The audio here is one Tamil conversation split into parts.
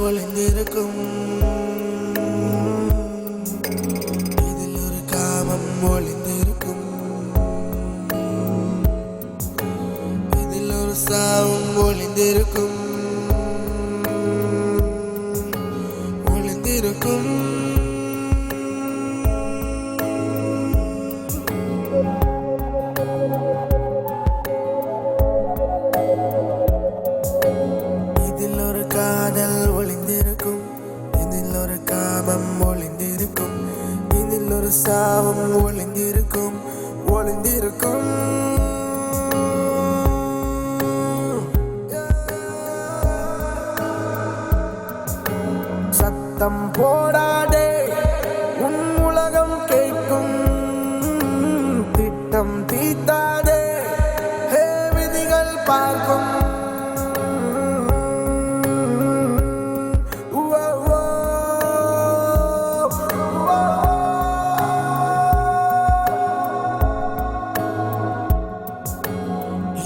ஒளிந்திருக்கும், இதில் ஒரு காமம் ஒளிந்திருக்கும், இதில் ஒரு சாவும் ஒளிந்திருக்கும், ஒளிந்திருக்கும். இதில் ஒரு காதல் ஒளிந்திருக்கும், இதில் ஒரு காமம் ஒளிந்திருக்கும், இதில் ஒரு சாவும் ஒளிந்திருக்கும், ஒளிந்திருக்கும். சத்தம் போடாதே, உன் உலகம் கேட்கும், திட்டம் தீட்டாதே, ஹே விதிகள் பார்க்கும்.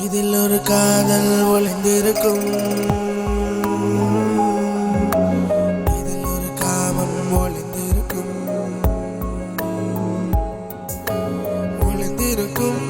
இதில் ஒரு காதல் ஒளிந்திருக்கும், இதில் ஒரு காமம் ஒளிந்திருக்கும், ஒளிந்திருக்கும்.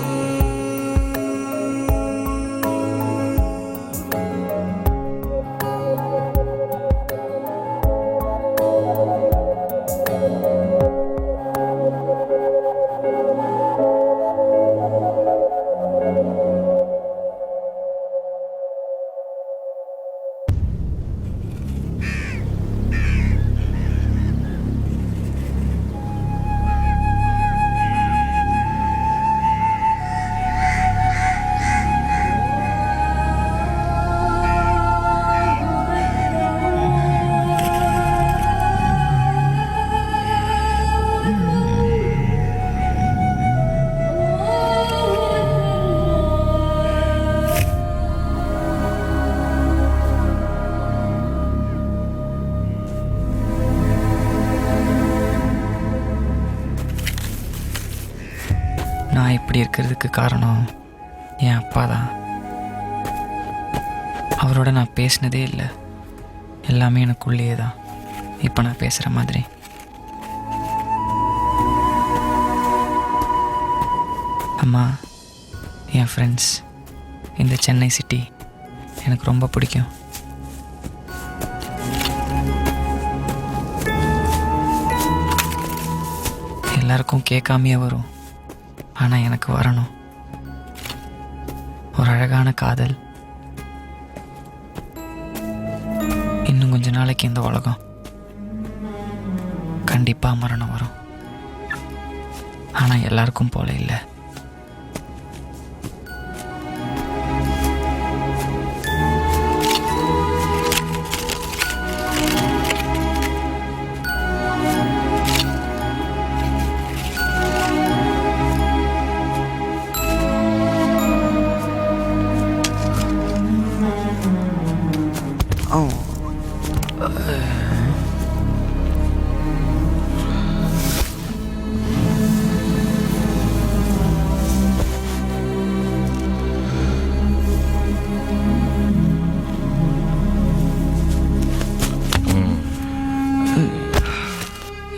நான் இப்படி இருக்கிறதுக்கு காரணம் என் அப்பா தான். அவரோட நான் பேசினதே இல்லை, எல்லாமே எனக்குள்ளேயே தான். இப்போ நான் பேசுகிற மாதிரி அம்மா, என் ஃப்ரெண்ட்ஸ், இந்த சென்னை சிட்டி எனக்கு ரொம்ப பிடிக்கும். எல்லாருக்கும் கேட்காமையே வரும், ஆனால் எனக்கு வரணும். ஒரு அழகான காதல். இன்னும் கொஞ்ச நாளைக்கு இந்த உலகம் கண்டிப்பாக மரணம் வரும், ஆனால் எல்லாருக்கும் போல இல்லை.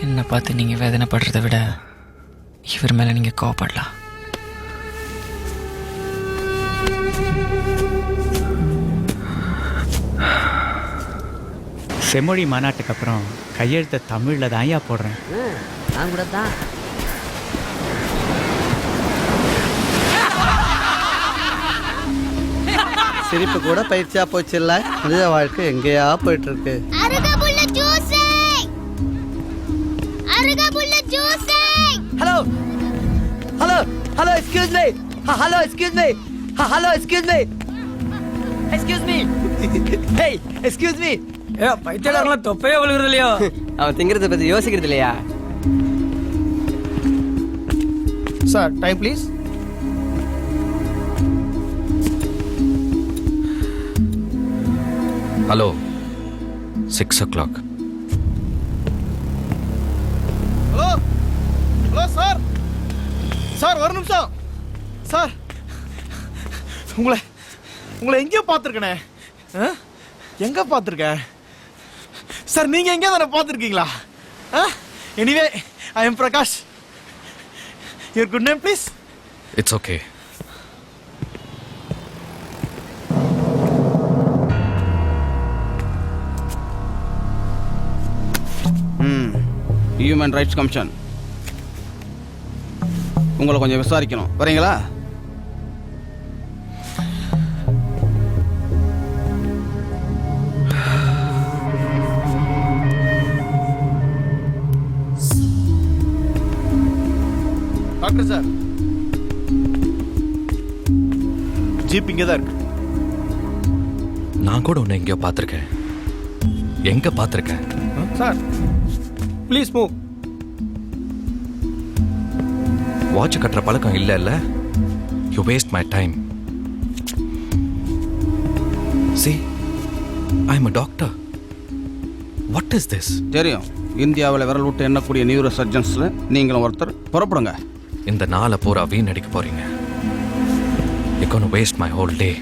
என்னை பார்த்து நீங்கள் வேதனைப்படுறதை விட இவர் மேலே நீங்கள் கோவப்படலாம். செம்மொழி மாநாட்டுக்கு அப்புறம் கையெழுத்த தமிழில் தான்யா போடுறேன். நான் கூட தான். சிரிப்பு கூட பயிற்சியா போச்சு இல்ல. மனித வாழ்க்கை எங்கேயா போயிட்டு இருக்கு. Hello hello hello excuse me. Hello excuse me. Hello excuse me. Excuse me. Hey excuse me. பைத்தியக்காரங்களாம் தொப்பையே விழுகிறது இல்லையோ? அவன் திங்கிறத பத்தி யோசிக்கிறது இல்லையா? Sir time please. Hello, 6 o'clock. Hello hello sir. Sir ஒரு நிமிஷம். சார் உங்களை எங்கேயோ பார்த்துருக்கனே. எங்க பார்த்துருக்கேன்? சார் நீங்க எங்கே தானே பார்த்துருக்கீங்களா? Anyway I am Prakash. Your good name please? It's okay. Human rights commission உங்களை கொஞ்சம் விசாரிக்கணும், வரீங்களா? டாக்டர் சார், ஜீப் இங்கே தான் இருக்கு. நான் கூட உன்னை எங்கேயோ பார்த்துருக்கேன். எங்க பார்த்துருக்கேன்? Sir please move. வாட்ச் கட்டுற பழக்கம் இல்ல. You waste my time. See, I am a doctor. What is this? தெரியும், இந்தியாவில் விரல் விட்டு எண்ணக்கூடிய நியூரோ சர்ஜன்ஸில் நீங்களும் ஒருத்தர். புறப்படுங்க. இந்த நாளை பூரா வீணடிக்க போறீங்க. You're gonna waste my whole day.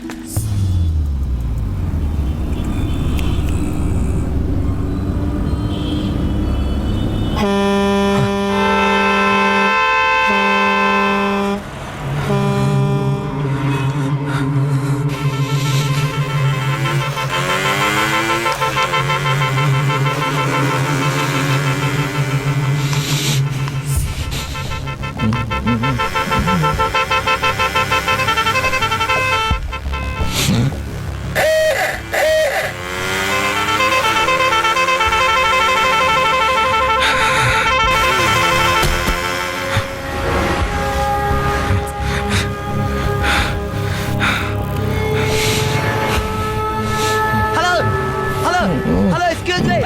Hello, excuse me.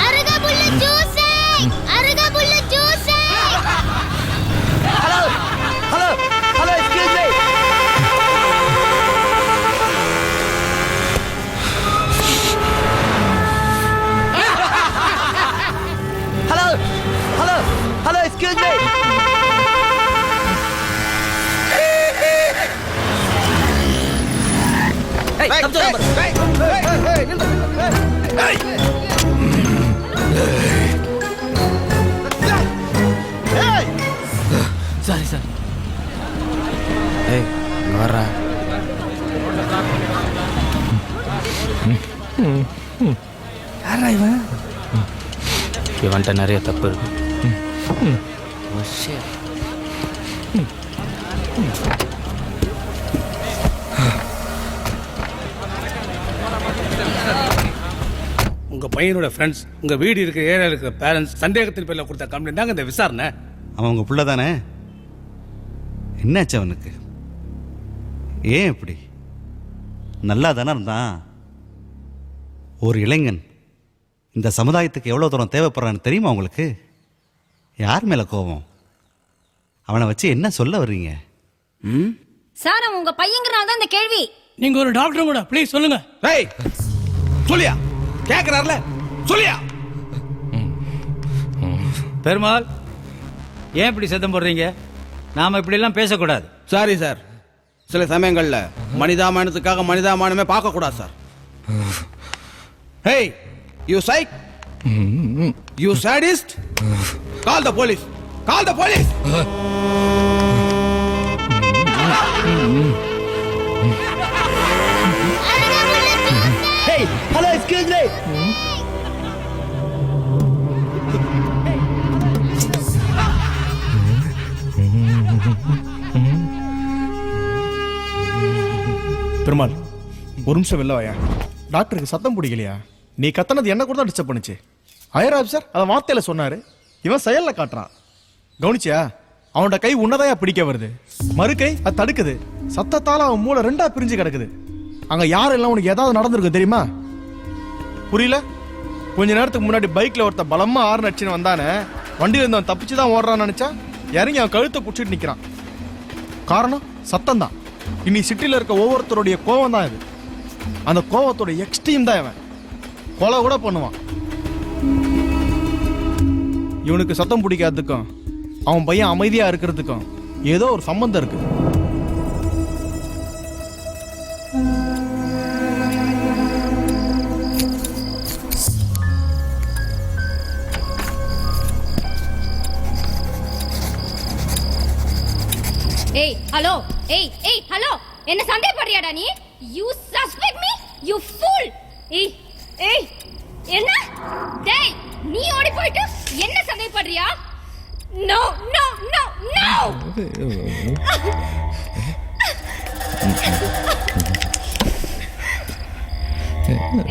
அருகம்புல்லு juicing. Hello, excuse me. Hello, excuse me. Hey, come to Sorry, sir. ஏய், இங்க வர்றா. யாரா இவன்? இவன்ட்ட நிறைய தப்பு இருக்கு. உங்கள் பையனோட ஃப்ரெண்ட்ஸ் உங்கள் வீடு இருக்கிற ஏரியாவில் இருக்கிற பேரண்ட்ஸ் சந்தேகத்தின் பேரில் கொடுத்த கம்ப்ளைண்ட் தாங்க இந்த விசாரணை. அவன் உங்கள் பிள்ளை தானே? என்னாச்சு அவனுக்கு? ஏன் இப்படி? நல்லா தானே இருந்தான். ஒரு இளைஞன் இந்த சமுதாயத்துக்கு எவ்வளோ தூரம் தேவைப்படுறான்னு தெரியுமா உங்களுக்கு? யார் மேலே கோபம்? அவனை வச்சு என்ன சொல்ல வர்றீங்க? சார் அவன் உங்க பையங்கிறனால தான் இந்த கேள்வி. நீங்கள் ஒரு டாக்டரும் கூட ப்ளீஸ் சொல்லுங்க. ஏய் சொல்லியா? கேட்குறாருல சொல்லியா? பெருமாள், ஏன் இப்படி சத்தம் போடுறீங்க? நாம் இப்படிலாம் பேசக்கூடாது. சாரி சார், சில சமயங்களில் மனிதாமானத்துக்காக மனிதாமானமே பார்க்கக்கூடாது sir. Hey you psych, you sadist, call the police, call the police. Hey, hello, excuse me. Perumal ஒரு நிமிஷம் வெளில வாயா. டாக்டருக்கு சத்தம் பிடிக்கலையா? நீ கத்தனது என்ன கூட தான் டிஸ்டர்ப் பண்ணுச்சு. ஹையர் ஆஃபீஸர் அதை வார்த்தையில சொன்னாரு, இவன் செயல்ல காட்டுறான். கவனிச்சியா? அவனோட கை உன்னதையா பிடிக்க வருது, மறு கை அது தடுக்குது. சத்தத்தால அவன் மூளை ரெண்டா பிரிஞ்சு கிடக்குது. அங்க யாரெல்லாம் உனக்கு ஏதாவது நடந்திருக்கு தெரியுமா? புரியல? கொஞ்ச நேரத்துக்கு முன்னாடி பைக்ல ஒருத்த பலமா ஆறு நடிச்சுன்னு வந்தானே, வண்டியில இருந்தவன் தப்பிச்சு தான் ஓடுறான்னு நினைச்சா இறங்கி அவன் கழுத்தை பிடிச்சிட்டு நிக்கிறான். காரணம் சத்தம் தான். இனி சிட்டில இருக்க ஒவ்வொருத்தருடைய கோவம் தான் இது. அந்த கோவத்தோட எக்ஸ்ட்ரீம் தான் இவன். கொலை கூட பண்ணுவான். இவனுக்கு சத்தம் பிடிக்காததுக்கும் அவன் பையன் அமைதியா இருக்கிறதுக்கும் ஏதோ ஒரு சம்பந்தம் இருக்கு. ஹலோ ஏய் ஏய் ஹலோ என்ன சந்தேகப்படுறியாடா நீ you suspect me you pool ஏய் ஏய் என்ன டேய் நீ ஓடி போயிட்டு என்ன சந்தேகப்படுறியா நோ நோ நோ நோ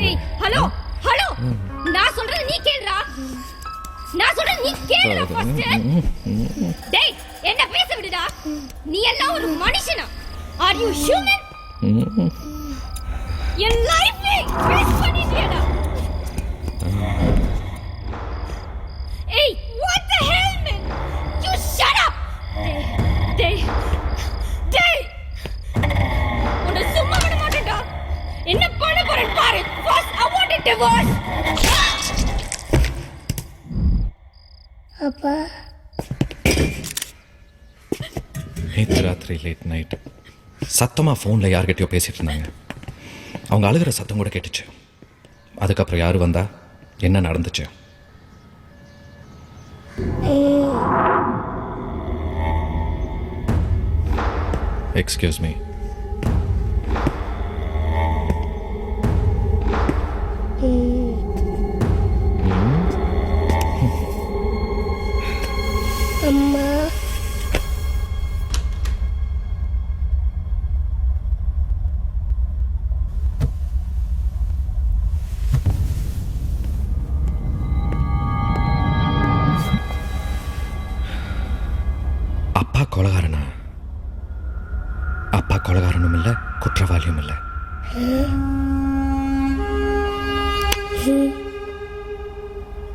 ஏய் ஹலோ ஹலோ நான் சொல்றது நீ கேளுடா நான் சொல்றது நீ கேளுடா ஃபர்ஸ்ட் டேய் என்ன பேச விடுடா நீ எல்லாம் ஒரு மனுஷனா ஆர் யூ ஹியூமன் என் லைஃபே வேஸ்ட் பண்ணிட்டியடா ஏய் what the hell man you shut up டேய் டேய் உன்னை சும்மா விட மாட்டேன்டா என்ன பண்ண போறேன் பாரு first I want a divorce அப்பா நேற்று ராத்திரி லேட் நைட் சத்தமாக ஃபோனில் யார்கிட்டயோ பேசிகிட்டு இருந்தாங்க. அவங்க அழுகிற சத்தம் கூட கேட்டுச்சு. அதுக்கப்புறம் யார் வந்தா என்ன நடந்துச்சு? Excuse me. அம்மா அப்பா கொலகாரனா? அப்பா கொலகாரனும் இல்லை, குற்றவாளியும் இல்லை.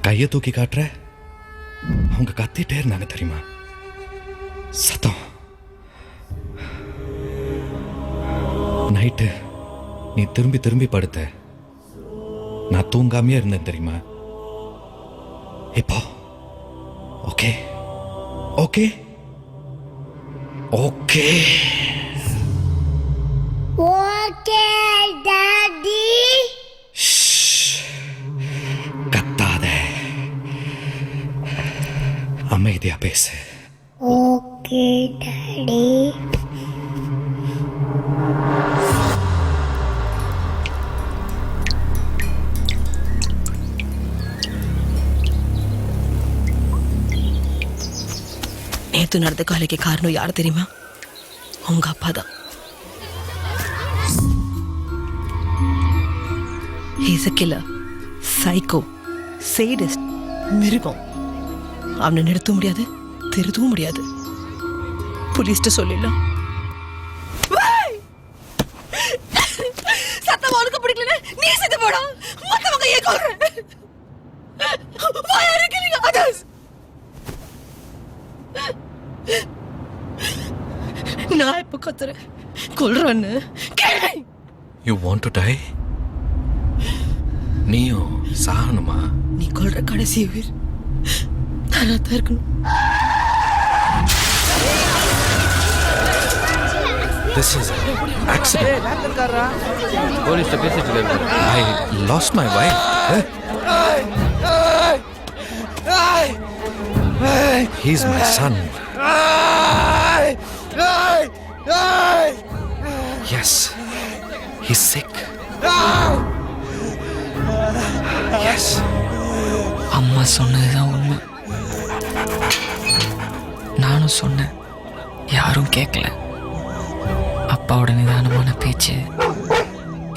கையை தூக்கி காட்டுற. அவங்க கத்திட்டே இருந்தாங்க தெரியுமா? சத்தம். நைட்டு நீ திரும்பி திரும்பி படுத்த. நான் தூங்காமையே இருந்தேன் தெரியுமா? இப்போ okay okay okay okay daddy. கத்தாத, அமைதியா பேசு. Okay daddy. நேத்து நடந்த காலைக்கு காரணம் யார் தெரியுமா? உங்க அப்பா தான். He's a killer, psycho, sadist, மிருகம். அவனை நிறுத்த முடியாது, திருத்தவும் முடியாது. புலிஸ்ட சொல்லிடலாம். சத்தம் அவனுக்கு பிடிக்கல, நீ செத்து போடா. மத்தவங்க ஏன் கொல்ற? Why are you killing others? நான் இப்ப கத்துறேன், கொல்றன்னு கேள்வி. You want to die? நீயும் சாகணுமா? நீ கொல்ற கடைசி உயிர் நானா தான் இருக்கணும். This is accident. போலீஸ்ட்ட பேசிட்டு இருக்காரு. I lost my wife. He's my son. Yes, he's sick. Yes. அம்மா சொன்னதுதான் உண்மை. நானும் சொன்னேன், யாரும் கேட்கல. அப்பாவோட நிதானமான பேச்சு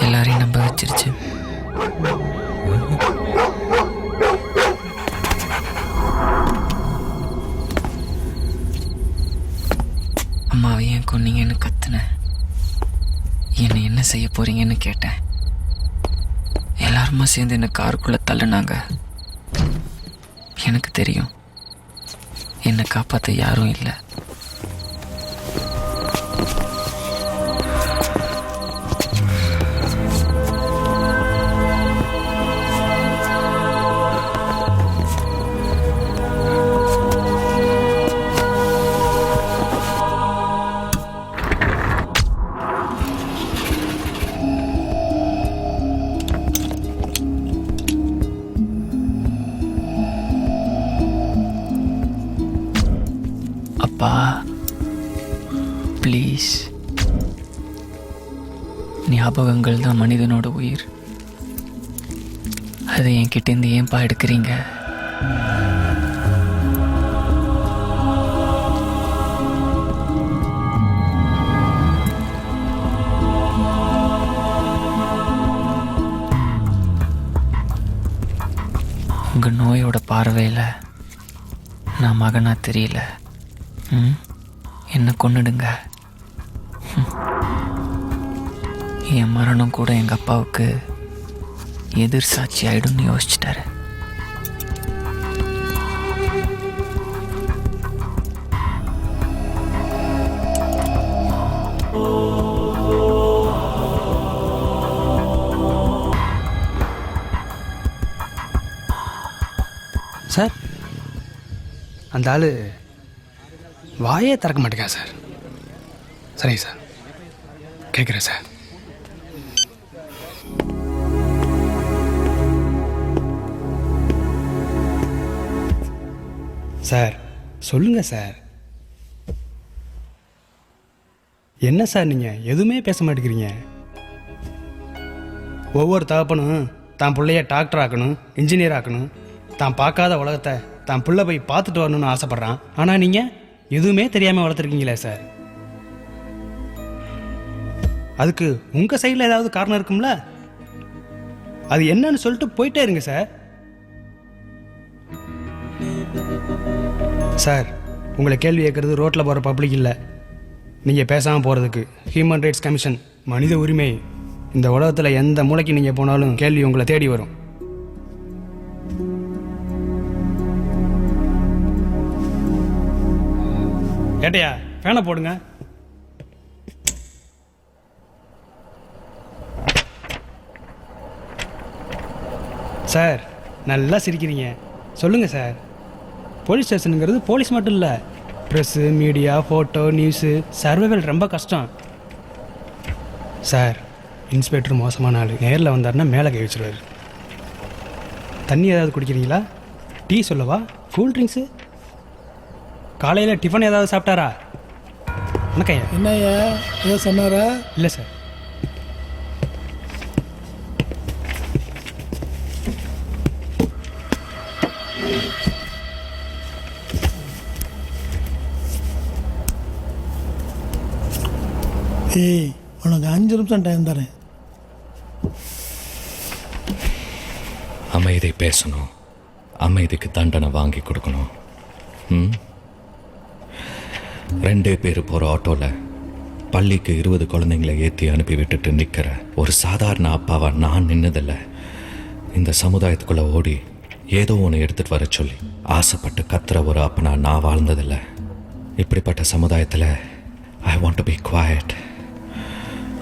எல்லாரையும் நம்ப வச்சிருச்சு. அம்மாவை ஏன் கொன்னீங்கன்னு கத்துனேன். என்னை என்ன செய்ய போறீங்கன்னு கேட்டேன். எல்லாருமா சேர்ந்து என்னை காருக்குள்ள தள்ளுனாங்க. எனக்கு தெரியும், என்னை காப்பாற்ற யாரும் இல்லை. அப்பா ஞாபகங்கள் தான் மனிதனோட உயிர். அதை என்கிட்டேருந்து ஏன்பா எடுக்கிறீங்க? உங்கள் நோயோட பார்வையில் நான் மகனா தெரியல. என்னை கொன்னுடுங்க. என் மரணம் கூட எங்கள் அப்பாவுக்கு எதிர் சாட்சி ஆயிடும்னு யோசிச்சிட்டாரு. சார், அந்த ஆள் வாயே திறக்க மாட்டேங்க சார். சரிங்க சார், கேட்குறேன் சார். சார் சொல்லுங்க சார். என்ன சார் நீங்கள் எதுவுமே பேச மாட்டேங்கிறீங்க? ஒவ்வொரு தகப்பனும் தான் பிள்ளைய டாக்டர் ஆக்கணும், இன்ஜினியர் ஆக்கணும், தான் பார்க்காத உலகத்தை தான் பிள்ளை போய் பார்த்துட்டு வரணும்னு ஆசைப்பட்றான். ஆனால் நீங்கள் எதுவுமே தெரியாமல் வளர்த்துருக்கீங்களே சார். அதுக்கு உங்கள் சைடில் ஏதாவது காரணம் இருக்கும்ல? அது என்னன்னு சொல்லிட்டு போயிட்டே இருங்க சார். சார், உங்களை கேள்வி கேட்குறது ரோட்டில் போகிற பப்ளிக் இல்லை, நீங்கள் பேசாமல் போகிறதுக்கு. ஹியூமன் ரைட்ஸ் கமிஷன், மனித உரிமை. இந்த உலகத்தில் எந்த மூளைக்கு நீங்கள் போனாலும் கேள்வி உங்களை தேடி வரும். ஏட்டையா, ஃபேனை போடுங்க. சார், நல்லா சிரிக்கிறீங்க. சொல்லுங்கள் சார். போலீஸ் ஸ்டேஷனுங்கிறது போலீஸ் மட்டும் இல்லை, press, media, photo, news, survival ரொம்ப கஷ்டம். சார், இன்ஸ்பெக்டர் மோசமான ஆள். நேரில் வந்தாருன்னா மேலே கை வச்சுருவார். தண்ணி ஏதாவது குடிக்கிறீங்களா? டீ சொல்லவா? Cool drinks? காலையில் டிஃபன் ஏதாவது சாப்பிட்டாரா? வணக்கம். என்னய்யா ஏதோ சொன்னாரா? இல்லை சார். ஏய், உனக்கு 5 நிமிஷம் டைம் தரேன். அமைதி பேசணும், அமைதிக்கு தண்டனை வாங்கி கொடுக்கணும். 2 பேர் போகிற ஆட்டோவில் பள்ளிக்கு 20 குழந்தைங்களை ஏற்றி அனுப்பி விட்டுட்டு நிற்கிற ஒரு சாதாரண அப்பாவா நான் நின்னதில்லை. இந்த சமுதாயத்துக்குள்ளே ஓடி ஏதோ ஒன்று எடுத்துகிட்டு வர சொல்லி ஆசைப்பட்டு கத்துற ஒரு அப்பனா நான் வாழ்ந்ததில்லை. இப்படிப்பட்ட சமுதாயத்தில் I want to be quiet.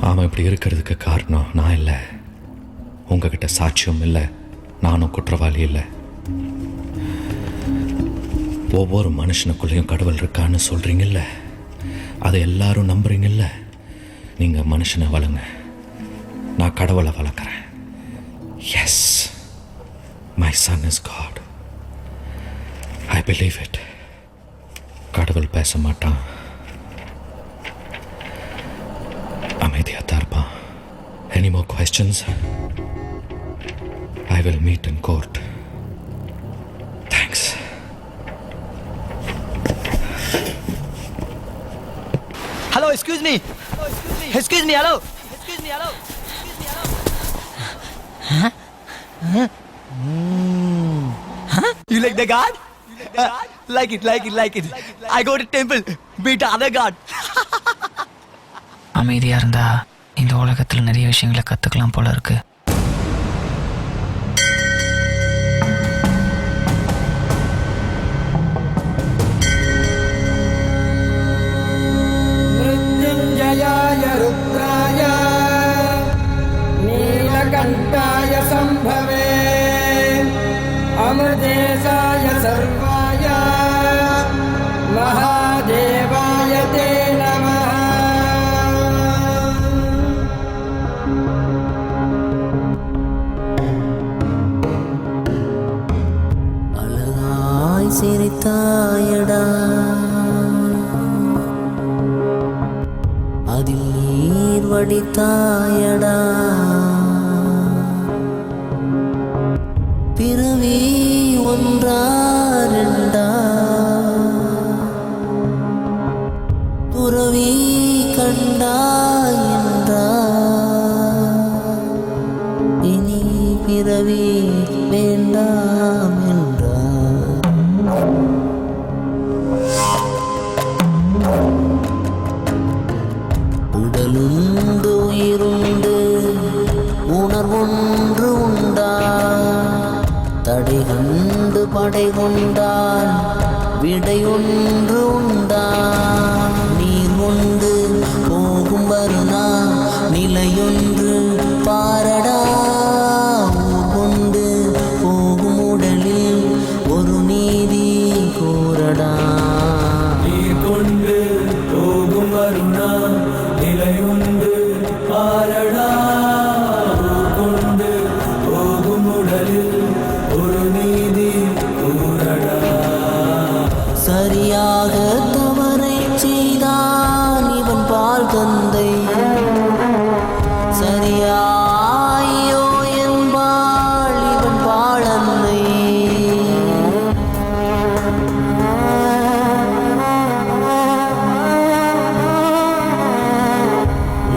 அவன் இப்படி இருக்கிறதுக்கு காரணம் நான் இல்லை, உங்ககிட்ட சாட்சியம் இல்லை, நானும் குற்றவாளி இல்லை. ஒவ்வொரு மனுஷனுக்குள்ளேயும் கடவுள் இருக்கான்னு சொல்கிறீங்கல்ல, அதை எல்லாரும் நம்புறீங்கல்ல. நீங்கள் மனுஷனை வளங்க, நான் கடவுளை வளர்க்குறேன். Yes, my son is God. I believe it. கடவுள் பேச மாட்டான், அமைதியாக தான் இருப்பான். Any more questions? I will meet in court. Thanks. Hello, excuse me. Excuse me, hello. Excuse me, hello. You like the god? Like it. I go to temple, beat the other god. அமைதியாக இருந்தா இந்த உலகத்தில் நிறைய விஷயங்களை கற்றுக்கலாம் போல இருக்கு. மிருத்யுஞ்சயாய ருத்ராய நீலகண்டாய சம்பவே அமிர்தேசாய சர்வாய மகாதேவாய தே நமः. அழகாய் சிரித்தாயடா, அதில் நீர் வடித்த தாயடா பிறவி ஒன்றாரெண்டா துறவி கண்டாயென்றா இனி பிறவி வேண்டாம் என்றா உடலுண்டு உயிருண்டு உணர்வொன்று உண்டா தடை கண்டு படை கொண்டால் விடையொன்று உண்டா நீர் கொண்டு போகும் வருணா நிலையொன்று பாரடா ஊர் கொண்டு போகும் உடலில் ஒரு நீதி கூறடா நீர் கொண்டு போகும் வருணா நிலையுண்டு பாரடா கொண்டு போகும் உடலில் ஒரு நீதி கூறடா சரியாக தவறை செய்தான் இவன் பால் தந்தை சரியாயோ என்பாள் இவன் பாழந்தை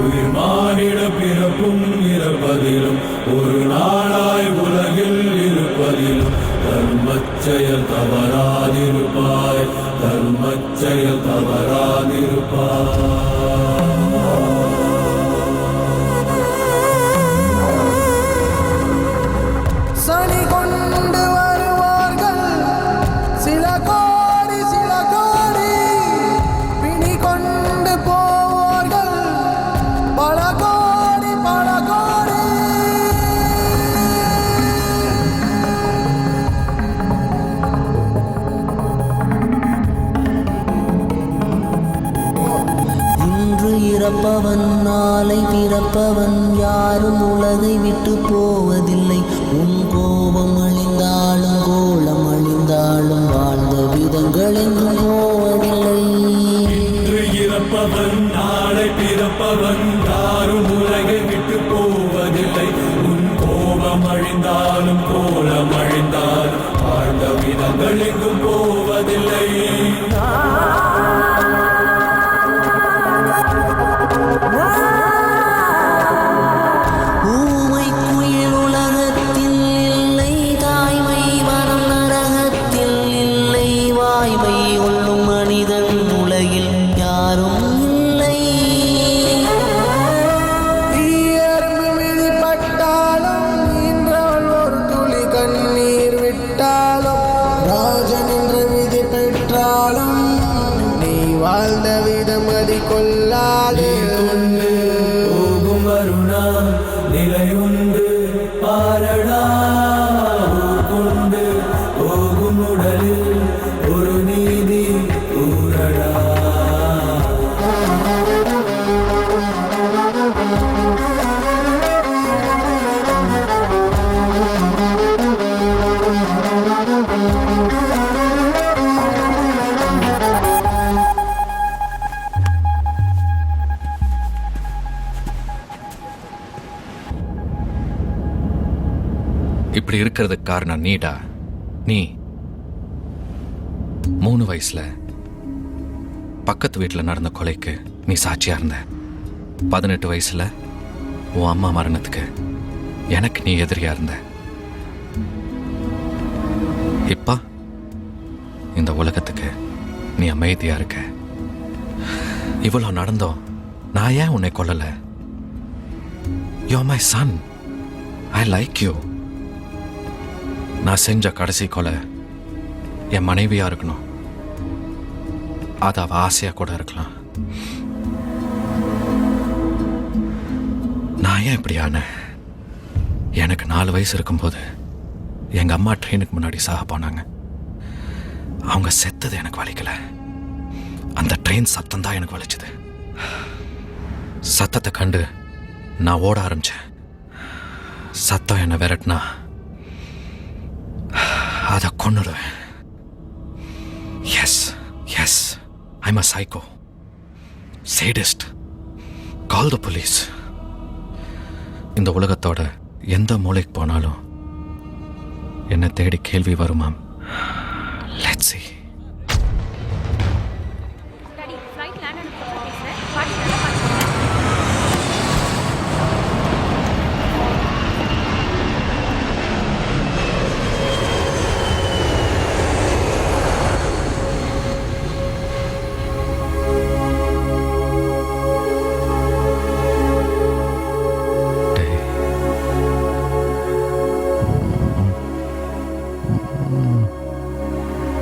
உயிர் மானிட பிறப்பும் இறப்பதிலும் ஒரு நாளாய் உலகில் இருப்பதிலும் தர்மச்செயல் தவறாதிருப்பாய் தர்மச்செயல் தவறாதிருப்பாய் சனி கொண்டு வருவார்கள் சில கோடி பிணி கொண்டு போவார்கள் பல கோடி இன்று இறப்பவன் நாளை பிறப்பவன் யாரும் உலகை விட்டு போவதில்லை உன் கோபம் அழிந்தாலும் கோலம் அழிந்தாலும் வாழ்ந்த விதங்கள் எங்கும் போவதில்லை இன்று இறப்பவன் நாளை பிறப்பவன் யாரும் உலகை விட்டு போவதில்லை உன் கோபம் அழிந்தாலும் கோலம் அழிந்தாலும் வாழ்ந்த விதங்கள் எங்கும் போவதில்லை ஊமை குயில் உலகத்தில் இல்லை தாய்மை வரம் நரகத்தில் இல்லை வாய்மை கொள்ளும் மனிதன் உலகில் யாரும் இல்லை எறும்பு மிதிப்பட்டாலும் இன்றவள் ஒரு துளி கண்ணீர் விட்டாலும் ராஜன் என்று விதி பெற்றாலும் நீ வாழ்ந்த விதம் அதை கொள்ளாதே கொண்டு போகும் வருணா நிலையுண்டு பாரடா கொண்டு போகும் உடலில் ஒரு நீதி கூறடா இப்படி இருக்கிறதுக்கு காரணம் நீடா நீ 3 வயசுல பக்கத்து வீட்டில் நடந்த கொலைக்கு நீ சாட்சியா இருந்த 18 வயசுல உன் அம்மா மரணத்துக்கு எனக்கு நீ எதிரியா இருந்த இப்ப இந்த உலகத்துக்கு நீ அமைதியா இருக்க இவ்வளவு நடந்தோம் நான் ஏன் உன்னை கொல்லல you my son I like you நான் செஞ்ச கடைசி கொலை என் மனைவியா இருக்கணும் அது அவ ஆசையா கூட இருக்கலாம் நான் ஏன் இப்படி ஆனேன் எனக்கு 4 வயசு இருக்கும்போது எங்க அம்மா ட்ரெயினுக்கு முன்னாடி சாக போனாங்க அவங்க செத்தது எனக்கு வலிக்கல அந்த ட்ரெயின் சத்தம் தான் எனக்கு வலிச்சது சத்தத்தை கண்டு நான் ஓட ஆரம்பிச்சேன் சத்தம் என்னை விரட்டினா அதை கொன்னுடுவேன் yes yes I'm a psycho sadist. Call the police. இந்த உலகத்தோட எந்த மூளைக்கு போனாலும் என்னை தேடி கேள்வி வருமாம். Let's see.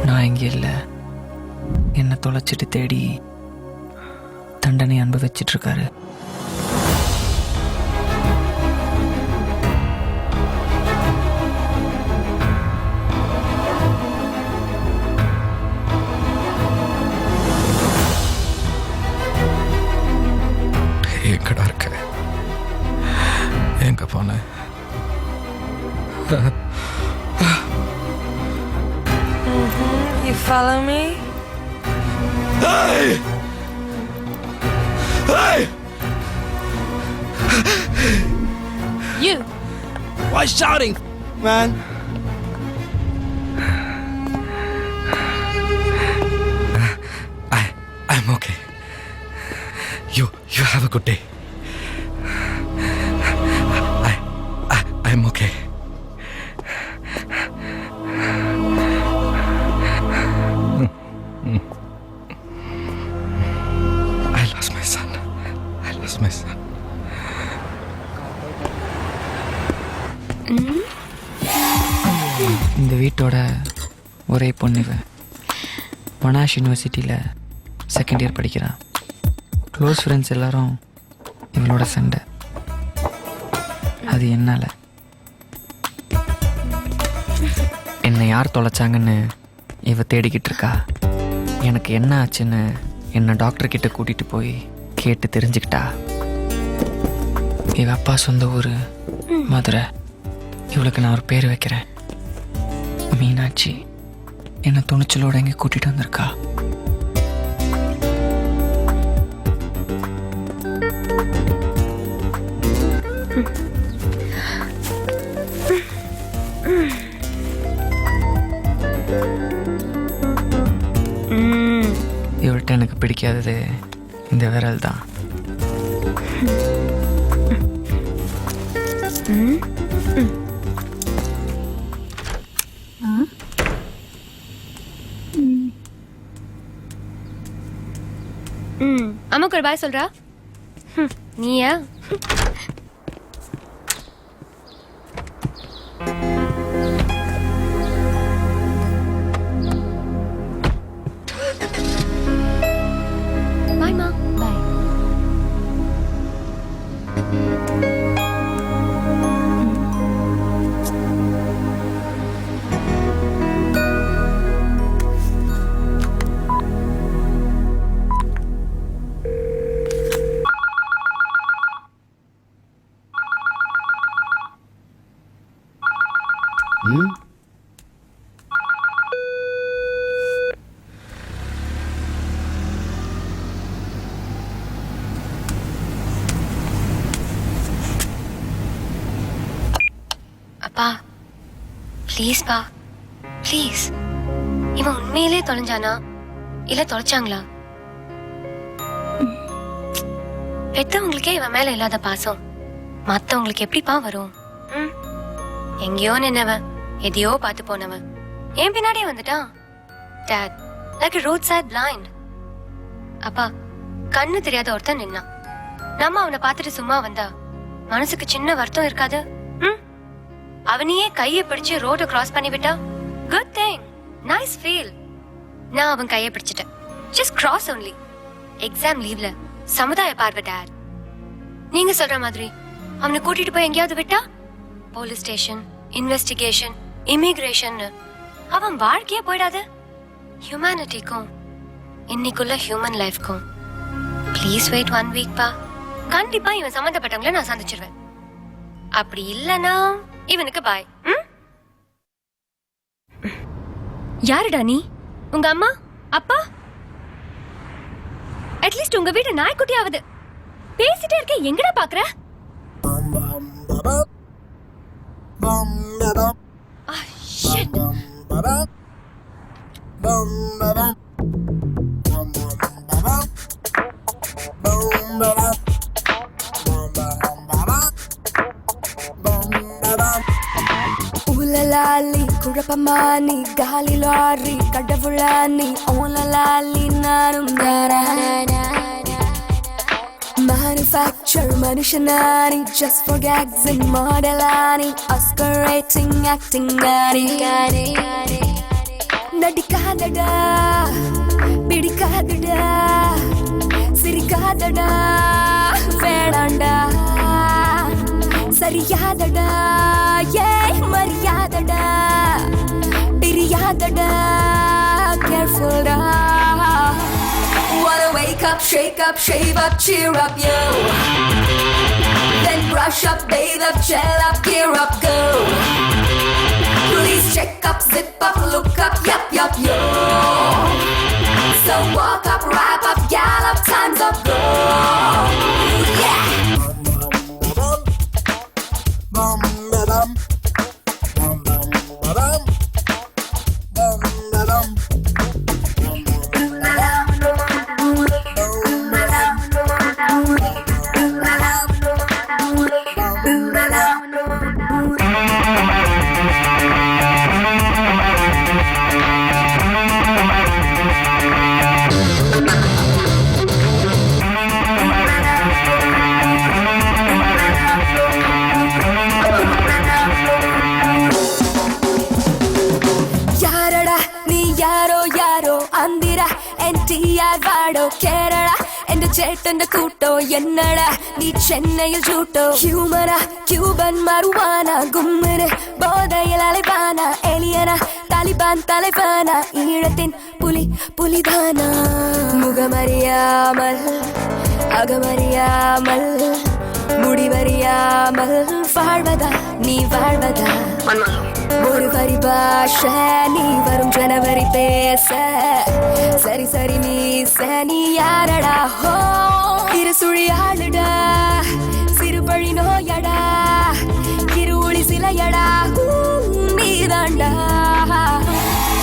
நான் இங்கே இல்லை, என்னை தொலைச்சிட்டு தேடி தண்டனை அனுபவிச்சிட்டு இருக்காரு. எங்கடா இருக்க? எங்க போன? You follow me? Hey! Hey! You. Why shouting, man? I'm okay. You have a good day. I'm okay. I lost my son. இந்த வீட்டோட ஒரே பொண்ணு இவ. மொனாஷ் யூனிவர்சிட்டியில் செகண்ட் இயர் படிக்கிறான். க்ளோஸ் ஃப்ரெண்ட்ஸ் எல்லாரும் இவளோட சண்டை. அது என்னால். என்னை யார் தொலைச்சாங்கன்னு இவ தேடிக்கிட்டு இருக்கா. எனக்கு என்ன ஆச்சுன்னு என்னை டாக்டர்கிட்ட கூட்டிகிட்டு போய் கேட்டு தெரிஞ்சுக்கிட்டா. இவ அப்பா சொந்த ஊர் மதுரை. இவளுக்கு நான் ஒரு பேர் வைக்கிறேன், மீனாட்சி. என்னை துணிச்சலோட இங்கே கூட்டிகிட்டு வந்திருக்கா. இவள்கிட்ட எனக்கு பிடிக்காதது இந்த விரல் தான். அம்மாக்கு ஒரு பாய் சொல்றா. நீயா? பாய்மா. பாய். அப்பா ப்ளீஸ் பா, ப்ளீஸ். இவன் உண்மையிலே தொலைஞ்சானா இல்ல தொலைச்சாங்களா? பெத்தவங்களுக்கே இவன் மேல இல்லாத பாசம் மத்தவங்களுக்கு எப்படிப்பா வரும்? எங்கேயோ நின்னவன், எதையோ பார்த்து போனவன் என் பின்னாடியே வந்துட்டான். Dad, like a roadside blind. அப்பா, கண்ணு தெரியாத ஒருத்தன் நின்னான். நம்ம அவனை பார்த்துட்டு சும்மா வந்தா மனசுக்கு சின்ன வருத்தம் இருக்காது? அவனையே கையை பிடிச்சு ரோட கிராஸ் பண்ணி விட்டா குட் திங், நைஸ் ஃபீல். நான் அவன் கையை பிடிச்சிட்டேன். Just cross only. எக்ஸாம் லீவ்ல சமுதாய பார்வை டாட். நீங்க சொல்ற மாதிரி அவனை கூட்டிட்டு போய் எங்கேயாவது விட்டா போலீஸ் ஸ்டேஷன், இன்வெஸ்டிகேஷன், இமிகிரேஷன், அவன் வாழ்க்கையே போயிடாது. ஹியூமனிட்டிக்கும் இன்னைக்குள்ள ஹியூமன் லைஃப்க்கும் ப்ளீஸ் வெயிட் 1 வீக் பா. கண்டிப்பா இவன் சம்பந்தப்பட்டவங்கள நான் சந்திச்சிருவேன். அப்படி இல்லனா இவனுக்கு பாய். யாருடா நீ? உங்க அம்மா அப்பா? அட்லீஸ்ட் உங்க வீட்டு நாய்க்குட்டியாவது. பேசிட்டே இருக்க, எங்கடா பாக்குற? shit. Ulalaali, kurapamani, gali lorry, kadavulani, olalali, nanum dara. Manufacture, manushanani, just for gags and modelani, Oscar rating, acting gani. Nadikadada, bidikadada, sirikadada, vedanda. Sariyadada, yeah, mariyadada, biriyadada, careful da. Wanna wake up, shake up, shave up, cheer up, yo. Then brush up, bathe up, gel up, gear up, go. Please check up, zip up, look up, yup, yup, yo. So walk up, wrap up, gallop, time's up, go. Yeah. Kerala എന്റെ ചേട്ടന്റെ കൂട്ടോ എന്നട നീ ചെന്നൈയിൽ ചൂട്ടോ ഹ്യൂമന ക്യൂബൻ മറുവാന ഗുമ്മന് ബോധയിൽ അലവാന എലിയന താലിബാൻ തലവാന ഈഴത്തിൻ പുലിധാന മുഖമറിയാമൽ അകമറിയാമൽ முடிவறியாமல் வாழ்வதா நீ வாழ்வதா ஒரு வரி பாஷ நீ வரும் ஜனவரி பேச சரி சரி மீச நீ யாரடா ஹோ இரு சுழியாளுடா சிறுபழி நோயடா இரு ஒளி சிலையடா நீதாண்டா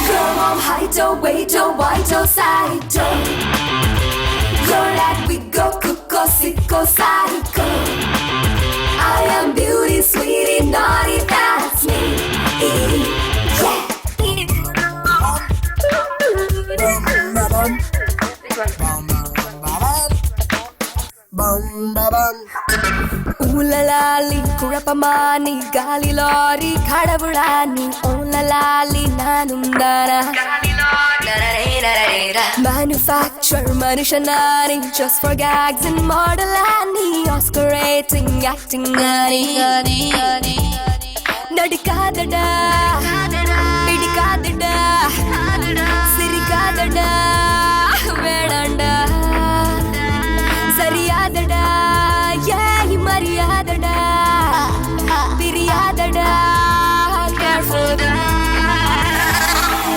Come on, high-to, way-to, wide-to, side-to You're like we go, cuckoo, sicko, psycho I am beauty, sweetie, naughty, that's me Oolalali, kurapamani, gali lorry, kadavulani Oolalali, nanundana Manufacture, manushanani, just for gags and modelani Oscar rating, acting gani Nadikadada, bidikadada, sirikadada, vedanda Sariyadada, yeah, mariyadada, biriyadada, careful da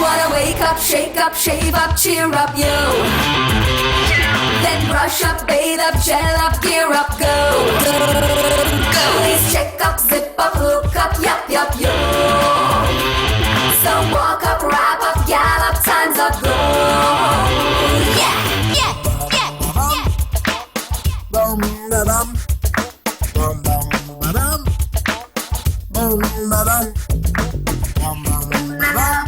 Wanna wake up, shake up, shave up, cheer up, yo Then brush up, bathe up, gel up, gear up, go Please check up, zip up, look up, yup, yup, yo So walk up, wrap up, gallop, time's up, go Yeah, yeah, yeah, yeah Boom, ba-dum Boom, boom, ba-dum Boom, ba-dum Boom, boom, ba-dum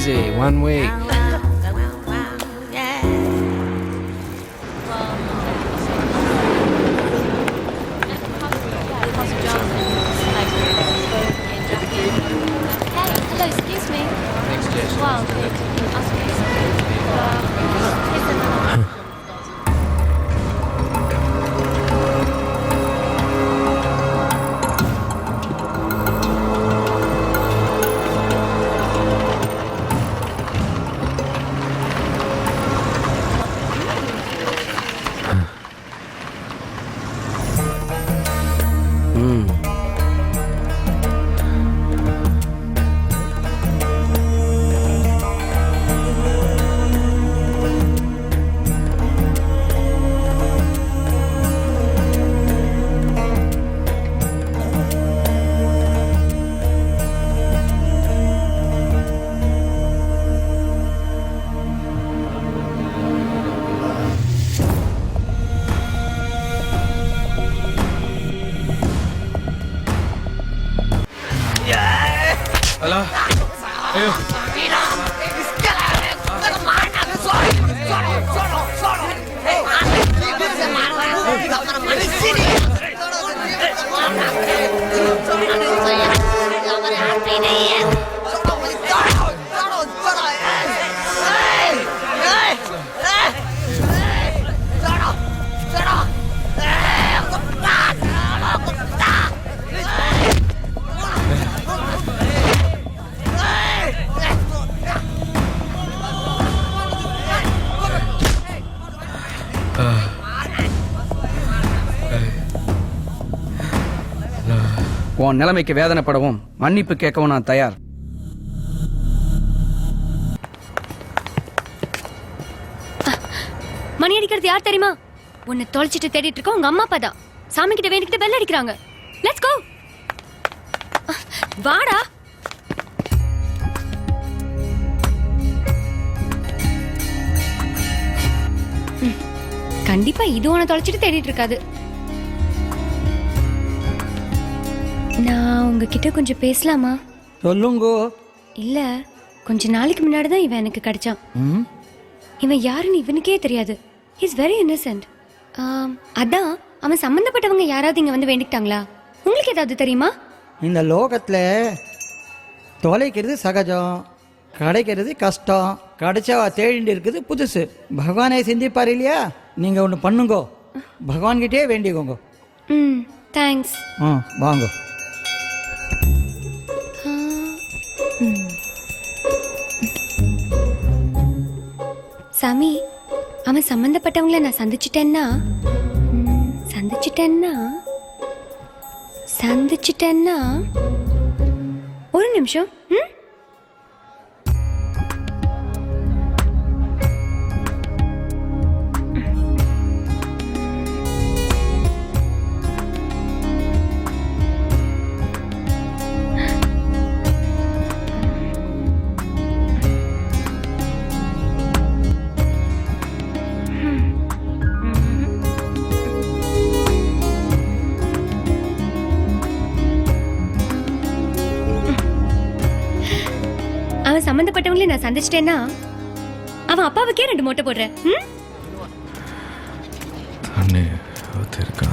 Easy, 1 week. Hello, excuse me. Wow. Hello? Ayo. உன் நிலைமைக்கு வேதனைப்படவும் மன்னிப்பு கேட்கவும் நான் தயார். மணி அடிக்கிறது யார் தெரியுமா? உன்னை தொலைச்சிட்டு தேடிட்டு இருக்க உங்க அம்மா அப்பா தான். சாமி கிட்ட வேண்டிக்கிட்டு பெல் அடிக்கிறாங்க. Let's go. வாடா. கண்டிப்பா இது உன்னை தொலைச்சிட்டு தேடிட்டு இருக்காது. நான் உங்ககிட்ட கொஞ்சம் பேசலாமா? சொல்லுங்கோ. இல்ல, கொஞ்ச நாளைக்கு முன்னாடி தான் இவன் எனக்கு கிடைச்சான். இவன் யாருன்னு இவனுக்கே தெரியாது. Is very Innocent. அதான் அவன் சம்பந்தப்பட்டவங்க யாராவது இங்க வந்து வேண்டிக்கிட்டாங்களா? உங்களுக்கு ஏதாவது தெரியுமா? இந்த லோகத்தில் தொலைக்கிறது சகஜம், கிடைக்கிறது கஷ்டம். கிடைச்சவா தேடிட்டு இருக்குது புதுசு. பகவானை சிந்திப்பார் இல்லையா? நீங்கள் ஒன்று பண்ணுங்கோ, பகவான்கிட்டே வேண்டிக்கோங்க. ம், தேங்க்ஸ். வாங்க. சாமி, அவன் சம்பந்தப்பட்டவங்களை நான் சந்திச்சிட்டேன்னா ஒரு நிமிஷம். அவன் சம்பந்தப்பட்டவங்களே நான் சந்திச்சிட்டேன்னா அவன் அப்பாவுக்கே 2 மொட்டை போடுறேன். தண்ணி ஊற்றிருக்கா?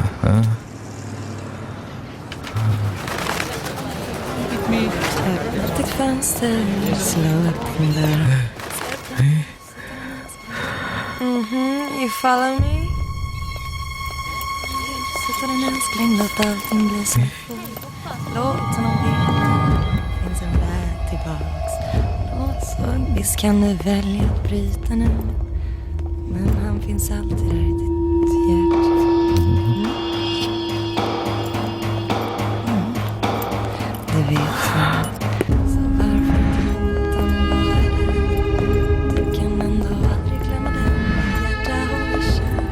You follow me? Sitter en älskling, låt allting bli som förr. Låt honom vinna, finns en väg tillbaks. Låt så visst kan du välja att bryta nu, men han finns alltid där i ditt hjärta. Det vet jag. Så varför inte låta mig vara där? Du kan ändå aldrig glömma den ditt hjärta håller kärt.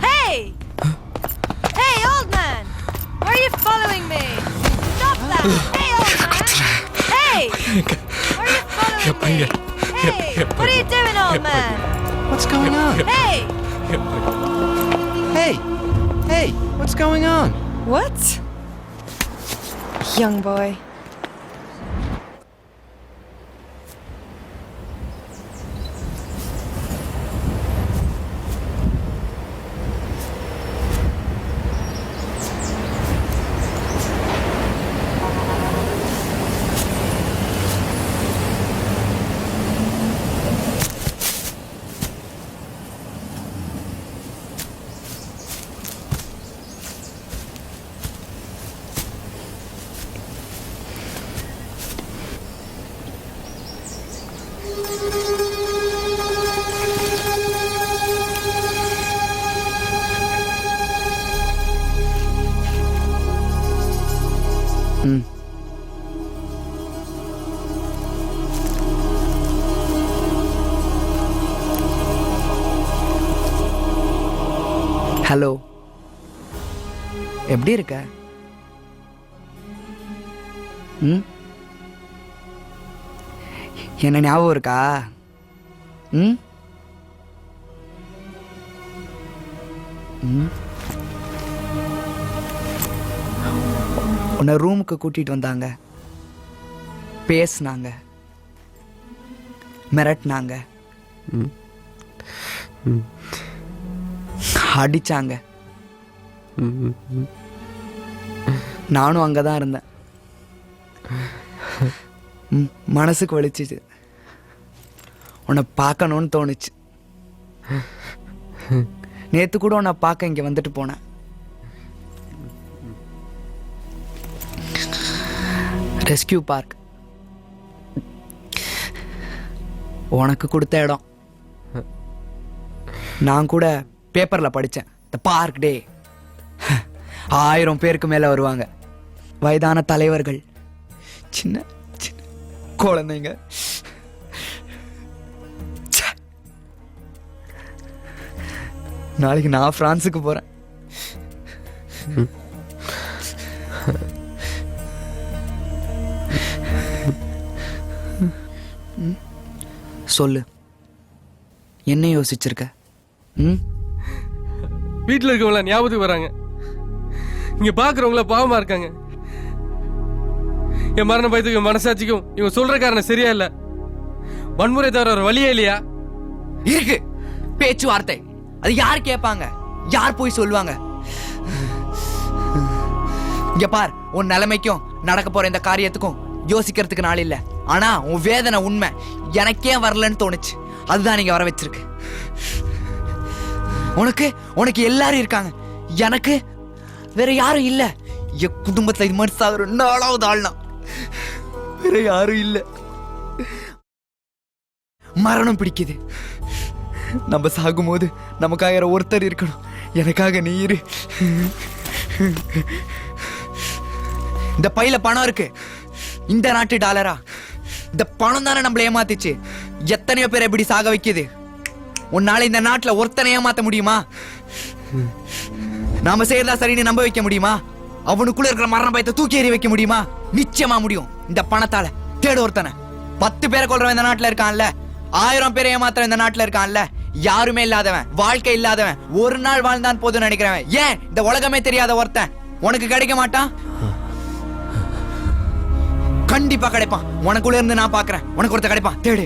Hey! Hey, old man! Why are you following me? Stop that! Hey, old man! Hey! Why are you following me? Hey! What are you doing, old man? What's going on? Hey! Hey! Hey! What's going on? What? Young boy, ம். ஹலோ, எப்படி இருக்க? ம், என்ன ஞாபகம் இருக்கா? ம் ம். உன்னை ரூமுக்கு கூட்டிட்டு வந்தாங்க, பேசினாங்க, மிரட்டினாங்க, அடிச்சாங்க. நானும் அங்கதான் இருந்தேன். மனசுக்கு வலிச்சுச்சு. உன்னை பார்க்கணும்னு தோணுச்சு. நேத்து கூட உன்னை பார்க்க இங்க வந்துட்டு போனேன். ரெஸ்கியூ பார்க் உனக்கு கொடுத்த இடம். நான் கூட பேப்பர்ல படித்தேன், த பார்க் டே. 1000 பேருக்கு மேல வருவாங்க. வயதான தலைவர்கள், சின்ன சின்ன குழந்தைங்க. ச்சே. நாளைக்கு நான் பிரான்ஸுக்கு போறேன். சொல்லு, என்ன யோசிச்சிருக்க? ம், வீட்டில் இருக்கவங்கள ஞாபகத்துக்கு வராங்க. இங்க பாக்குறவங்கள பாவமா இருக்காங்க. என் மரண பயத்துக்கு மனசாட்சிக்கும் இவங்க சொல்ற காரணம் சரியா இல்ல. வன்முறை தவிர ஒரு வழியே இல்லையா? இருக்கு பேச்சுவார்த்தை. அது யார் கேட்பாங்க? யார் போய் சொல்லுவாங்க? இங்க பார், உன் நிலைமைக்கும் நடக்க போற இந்த காரியத்துக்கும் யோசிக்கிறதுக்கு நாள் இல்ல. ஆனா உன் வேதனை உண்மை. எனக்கே வரலன்னு தோணுச்சு, அதுதான் நீங்க வர வச்சிருக்கு. உனக்கு உனக்கு எல்லாரும் இருக்காங்க, எனக்கு வேற யாரும் இல்ல. என் குடும்பத்துல இது மாதிரி சாகுற 4வது ஆள்னா வேற யாரும் இல்ல. மரணம் பிடிக்குது. நம்ம சாகும்போது நமக்காக ஒருத்தர் இருக்கணும். எனக்காக நீ இரு. இந்த பையில பணம் இருக்கு, இந்த நாட்டு டாலரா. இந்த பணம் தானே நம்மள ஏமாத்திச்சு. எத்தனையோ பேர் எப்படி சாக வைக்குது. உன்னால இந்த நாட்டுல ஒருத்தனை ஏமாத்த முடியுமா? நாம செய்யறதா சரின்னு நம்ப வைக்க முடியுமா? அவனுக்குள்ள இருக்கிற மரண பயத்தை தூக்கி எறி வைக்க முடியுமா? நிச்சயமா முடியும். இந்த பணத்தால தேடு ஒருத்தனை. 10 பேரை கொல்றவன் இந்த நாட்டுல இருக்கான்ல, 1000 பேரை ஏமாத்துற இந்த நாட்டுல இருக்கான்ல. யாருமே இல்லாதவன், வாழ்க்கை இல்லாதவன், ஒரு நாள் வாழ்ந்தான் போதும் நினைக்கிறவன், ஏன் இந்த உலகமே தெரியாத ஒருத்தன் உனக்கு கிடைக்க மாட்டான்? கண்டிப்பா கிடைப்பான். உனக்குள்ள இருந்து நான் பாக்குறேன். உனக்கு ஒருத்தர் கிடைப்பான், தேடு.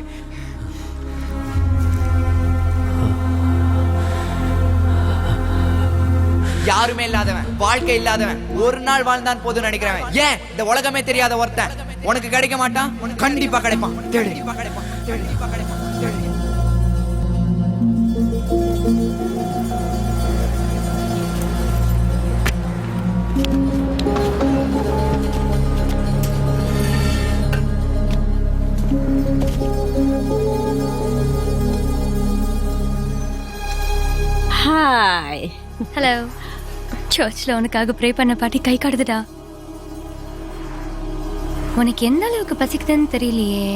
யாருமே இல்லாதவன், வாழ்க்கை இல்லாதவன், ஒரு நாள் வாழ்ந்தான் போதும் நினைக்கிறவன், ஏன் இந்த உலகமே தெரியாத ஒருத்தன் உனக்கு கிடைக்க மாட்டான்? கண்டிப்பா கிடைப்பான், தேடு. ஹாய். ஹலோ. சர்ச்சில் உனக்காக ப்ரே பண்ண பாட்டி கை காடுதுடா. உனக்கு எந்த அளவுக்கு பசிக்குதுன்னு தெரியலையே.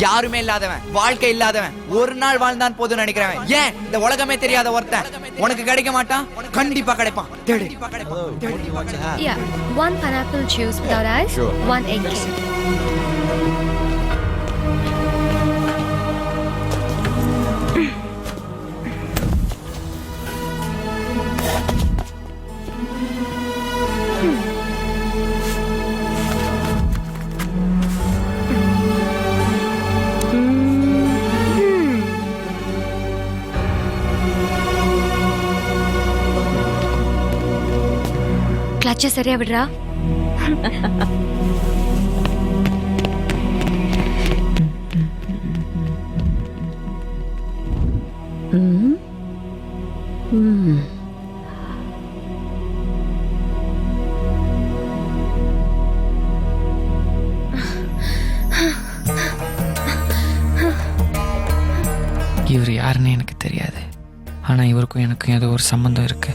யாருமே இல்லாதவன், வாழ்க்கை இல்லாதவன், ஒரு நாள் வாழ்ந்தான் போதும் நினைக்கிறவன், ஏன் இந்த உலகமே தெரியாத ஒருத்தன் உனக்கு கிடைக்க மாட்டான்? கண்டிப்பா கிடைப்பான், தேடு. Yeah, 1 pineapple juice without ice, 1 egg cake. கிளட்ச சரியா விடுறா. இவர் யாருன்னு எனக்கு தெரியாது. ஆனால் இவருக்கும் எனக்கும் ஏதோ ஒரு சம்மந்தம் இருக்கு.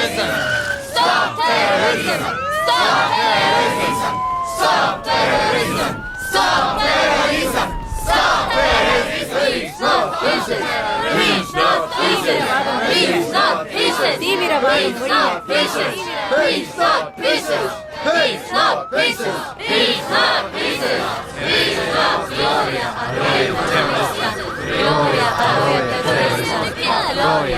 terrorism! Stop terrorism! Stop terrorism! Stop terrorism! Stop terrorism! Stop terrorism! Please not ISIS! Please not ISIS! Please not ISIS! Please not ISIS! Please not ISIS! Please not ISIS! Please not ISIS! Please not Gloria! Gloria! Gloria!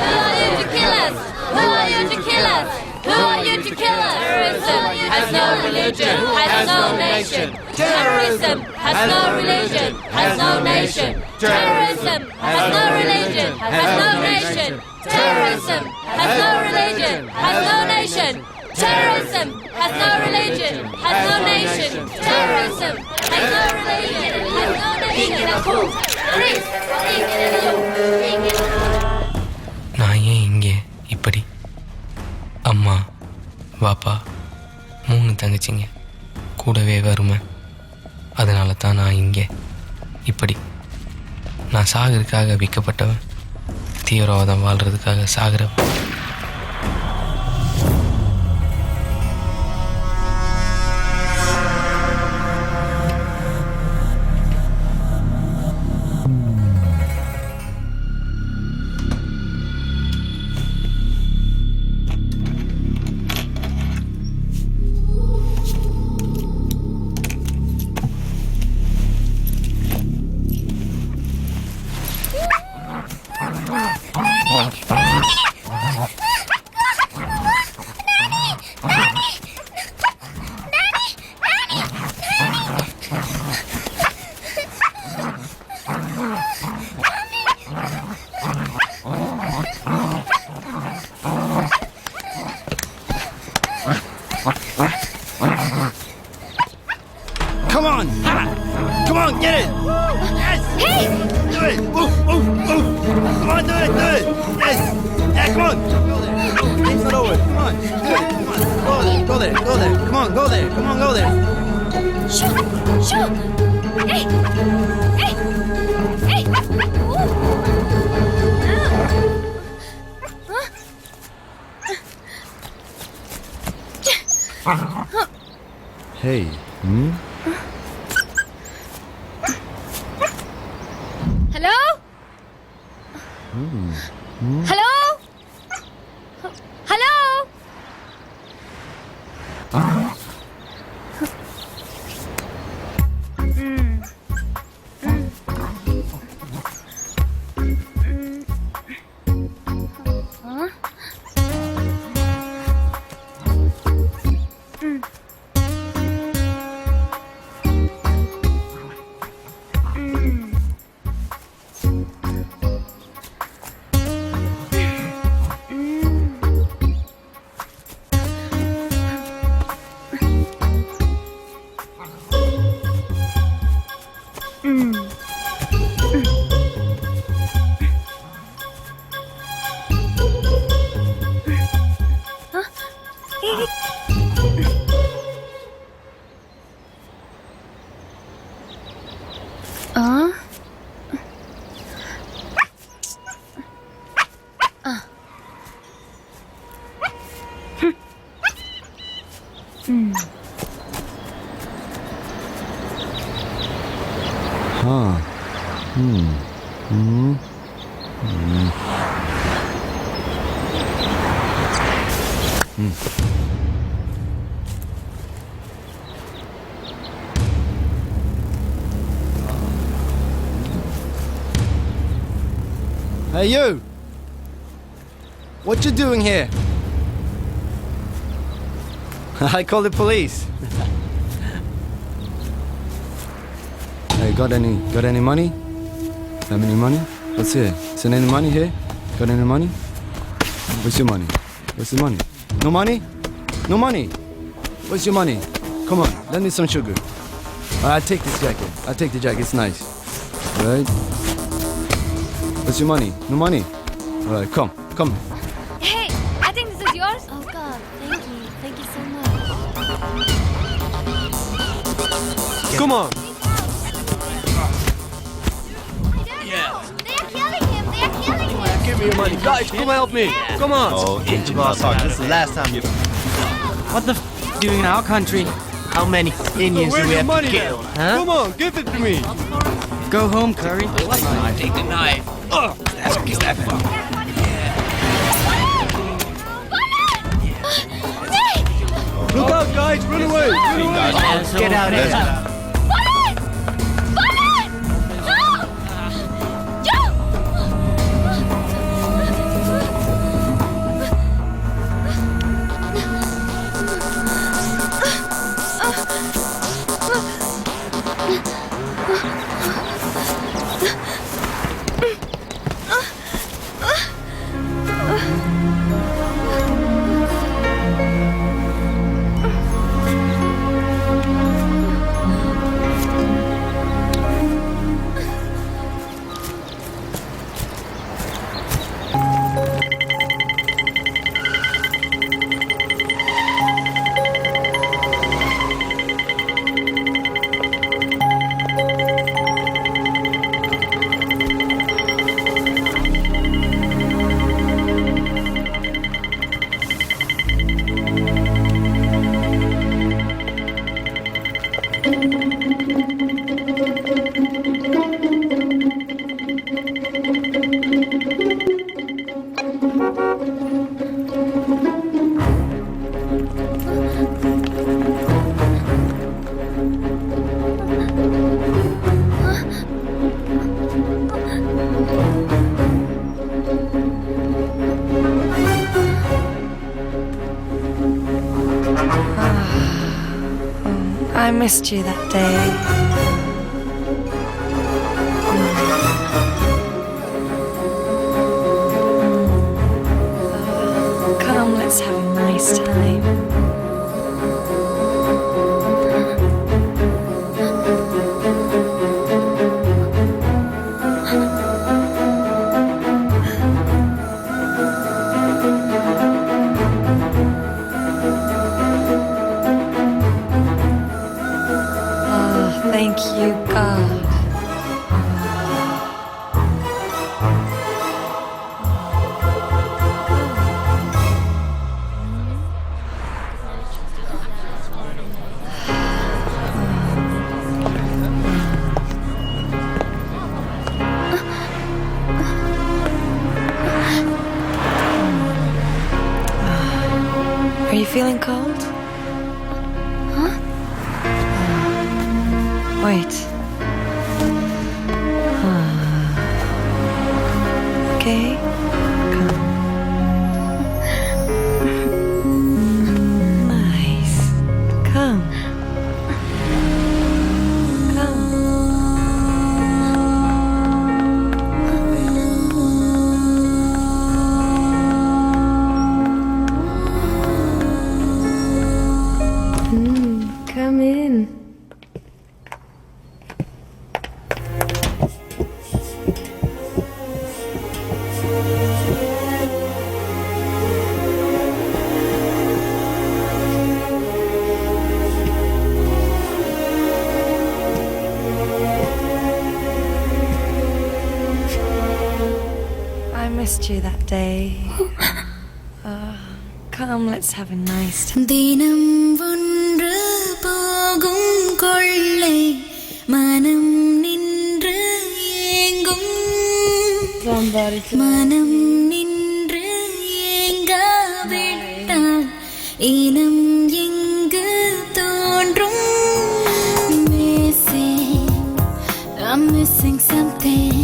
Who are you to kill us? Who are you to kill us? Terrorism has no religion, has no nation. Terrorism has no religion, has no nation. Terrorism has no religion, has no nation. Terrorism has no religion, has no nation. Terrorism has no religion, has no nation. Terrorism has no religion, has no nation. நான் ஏன் இங்கே இப்படி? அம்மா, பாப்பா, 3 தங்கச்சிங்க கூடவே வருமே. அதனால தான் நான் இங்கே இப்படி. நான் சாகிறதுக்காக விற்கப்பட்டவன், தீவிரவாதம் வாழ்கிறதுக்காக சாகிறவன். Come on! Come on, get it! Yes! Hey! Do it! Move, move, move! Come on, do it, do it! Yes! Yeah, come on! Go there! Game's not over. Come on, do it! Come on! Go there, go there! Come on, go there! Come on, go there! Shoot! Shoot! Hey! Hey! Hey! Hey, Hello? Hello? Hello? Hey, you! What you doing here? I call the police. Hey, got any money? Have any money? What's here? Is there any money here? Got any money? Where's your money? Where's the money? No money? No money? Where's your money? Come on, lend me some sugar. I'll take this jacket. I'll take the jacket, it's nice. All right? Where's your money? No money? All right, come. Hey, I think this is yours. Oh God, thank you. Thank you so much. Come on. They are killing him. They are killing him. me your money. Guys, come help me. Come on. Oh, Inchimasa, this is the last time you... What the doing in our country? How many Indians do we have to kill? Huh? Come on, give it to me. Go home, Curry. I take the knife. Is that fun? Look out, guys. Run away. Run away. Get out of here. I missed you that day. Come, let's have a nice time. Thank you, God. Are you feeling cold? Wait. Okay. Come. Nice. Come. Come in. I missed you that day. Come, let's have a nice time. தினம் ஒன்று போகும் கொள்ளை மனம் நின்று ஏங்கும் மனம் நின்று ஏங்காவிட்டால் இனம் எங்கு தோன்றும் missing I'm missing something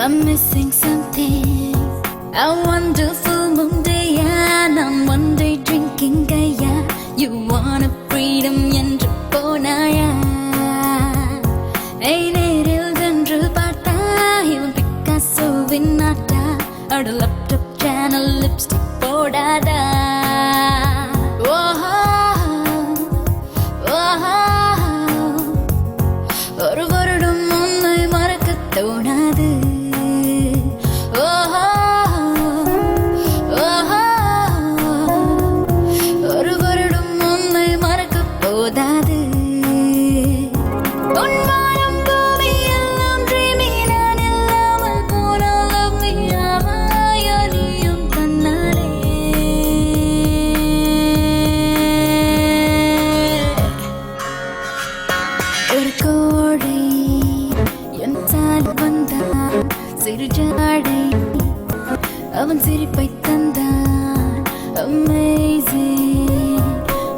I'm missing something I wonder full moon day and I'm one day drinking gaya you want a freedom என்று போனாயா ஐ நேரில் வென்று பார்த்தா இவன் பிக்காசோவின் நாட்டா அட லேப்டாப் சேனல் லிப்ஸ்டிக் போடாதா ஓஹோ ஓஹோ ஒரு வருடம் உன்னை மறக்க தோணாது உன்வானம் பூமி எல்லாம் dreamy நான் எல்லாம் சிறுஜாடை அவன் சிரிப்பை தந்தான். Amazing,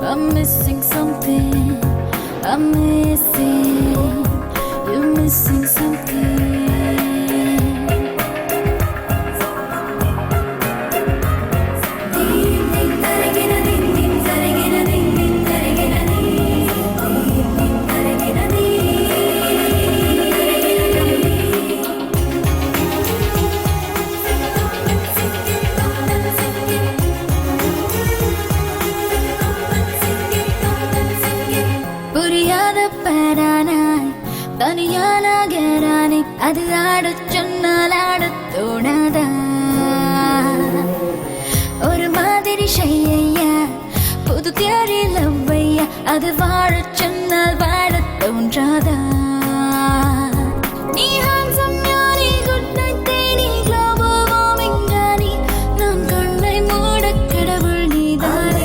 I'm missing something. I'm missing, you're missing something. புரியாத பரானாய் தனியானாகிறானே அது ஆடச் சொன்னால் ஆடத் தோணாதா ஒரு மாதிரி ஷையா புது தியரி லவ்வையா அது வாழச் சொன்னால் வாழத் தோன்றாதா நீ ஹான்சம் ஞானி good night Theni global warming Johnny நான் கண்ணை மூட கடவுள் நீதானே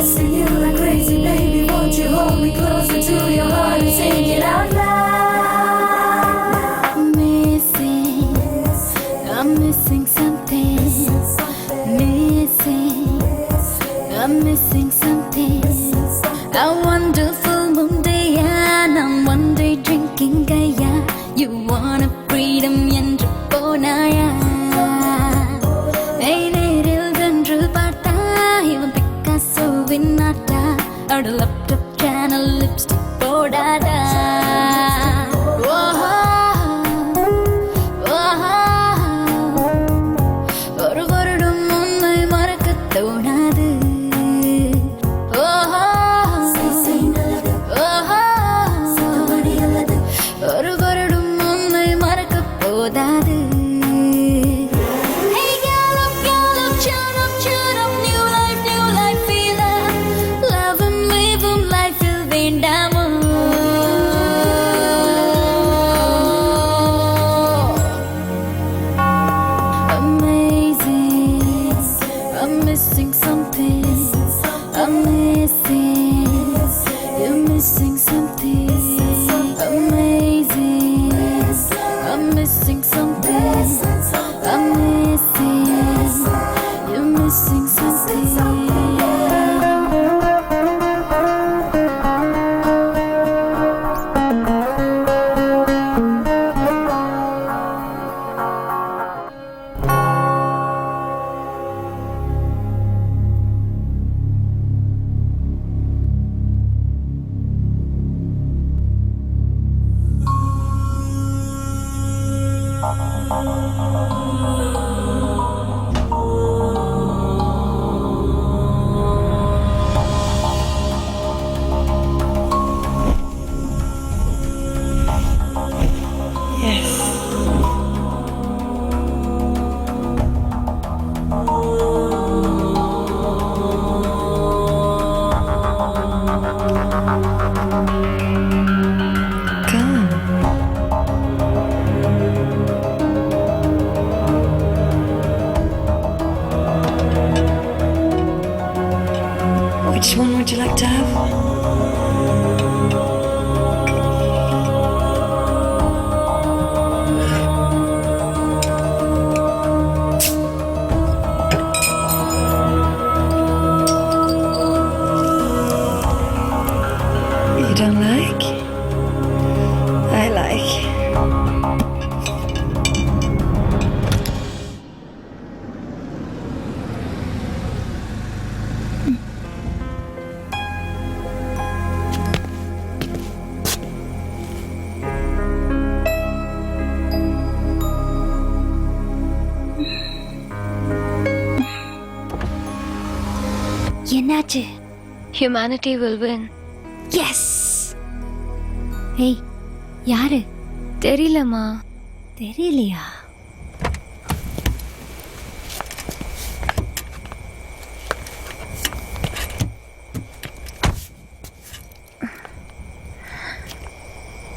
Hold me closer to your heart and sing it out loud. Missing, I'm missing something. Missing, I'm missing something. A wonderful moon day and I'm one day drinking gaya. You want a freedom என்று போனாயா நேரில் வென்று பார்த்தா இவன் பிக்காசோவின் நாட்டா அவட லேப்டாப் சேனல் லிப்ஸ்டிக் போடாதா ஒரு வருடம் உன்னை மறக்க தோணாது ஒரு வருடம் உன்னை மறக்க போதாது Hey gallop, gallop, cheer up, new life, feel it. Love and live life il வேண்டாமோ Amazing, I'm missing something. I'm missing, you're missing something. Amazing, I'm missing something. I'm missing, you're missing something. Which one would you like to have? You don't like? I like. என்னாச்சு Humanity will win. எஸ் ஏய் யாரு தெரியலம்மா. தெரியலையா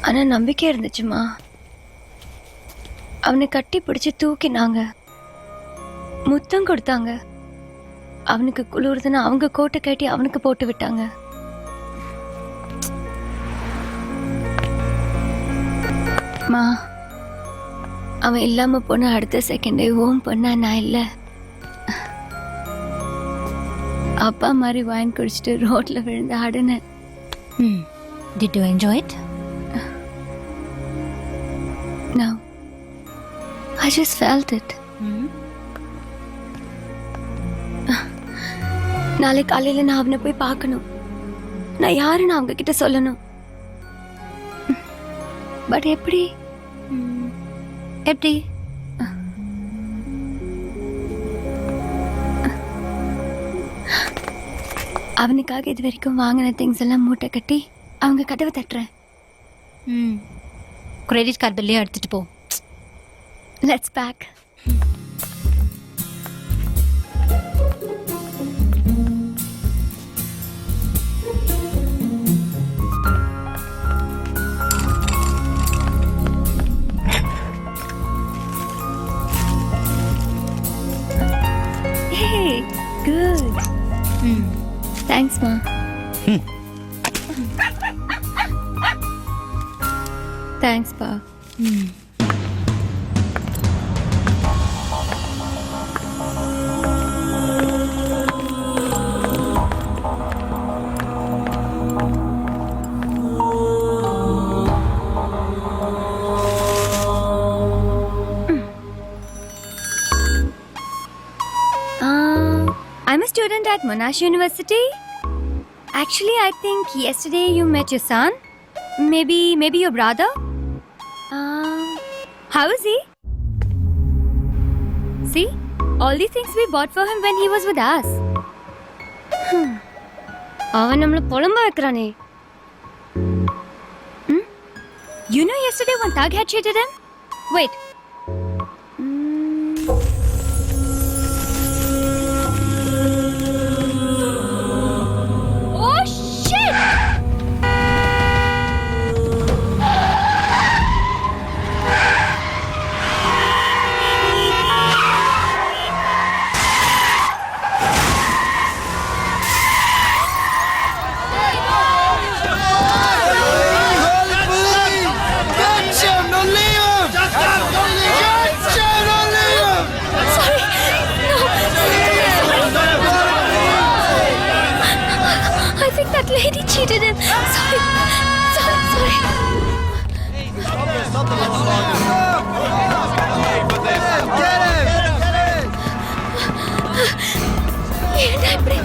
ஆனா நம்பிக்கை இருந்துச்சுமா. அவனை கட்டி பிடிச்சு தூக்கினாங்க, முத்தம் கொடுத்தாங்க. அவனுக்கு குளிர்துன்னு அவங்க கோட்டை கட்டி அவனுக்கு போட்டு விட்டாங்க. மா அவன் இல்லாம போன அடுத்த செகண்டே ஓம் பண்ணா நான் இல்லை. அப்பா மாதிரி வாங்கி குடிச்சிட்டு ரோட்ல விழுந்து ஆடுனேன். Did you enjoy it? No. I just felt it. நாளை காலையில நான் அவனை போய் பார்க்கணும். நான் யாருன்னு அவங்க கிட்ட சொல்லணும். பட் எப்படி? எப்படி? அவனுக்காக இது வரைக்கும் வாங்கின திங்ஸ் எல்லாம் மூட்டை கட்டி அவங்க கதவை தட்டுறேன். கிரெடிட் கார்டு பில்லையும் எடுத்துட்டு போ. Let's pack. Hey, good. Thanks, Ma. Thanks, Pa. I'm a student at Monash University. Actually, I think yesterday you met your son. Maybe your brother. How is he? See, all these things we bought for him when he was with us. அவன் நம்மள புலம்ப வைக்கிறானே. You know yesterday one thug had cheated him? Wait. Oh shit! I think that lady cheated him. Sorry. ஏன்டா இப்படி?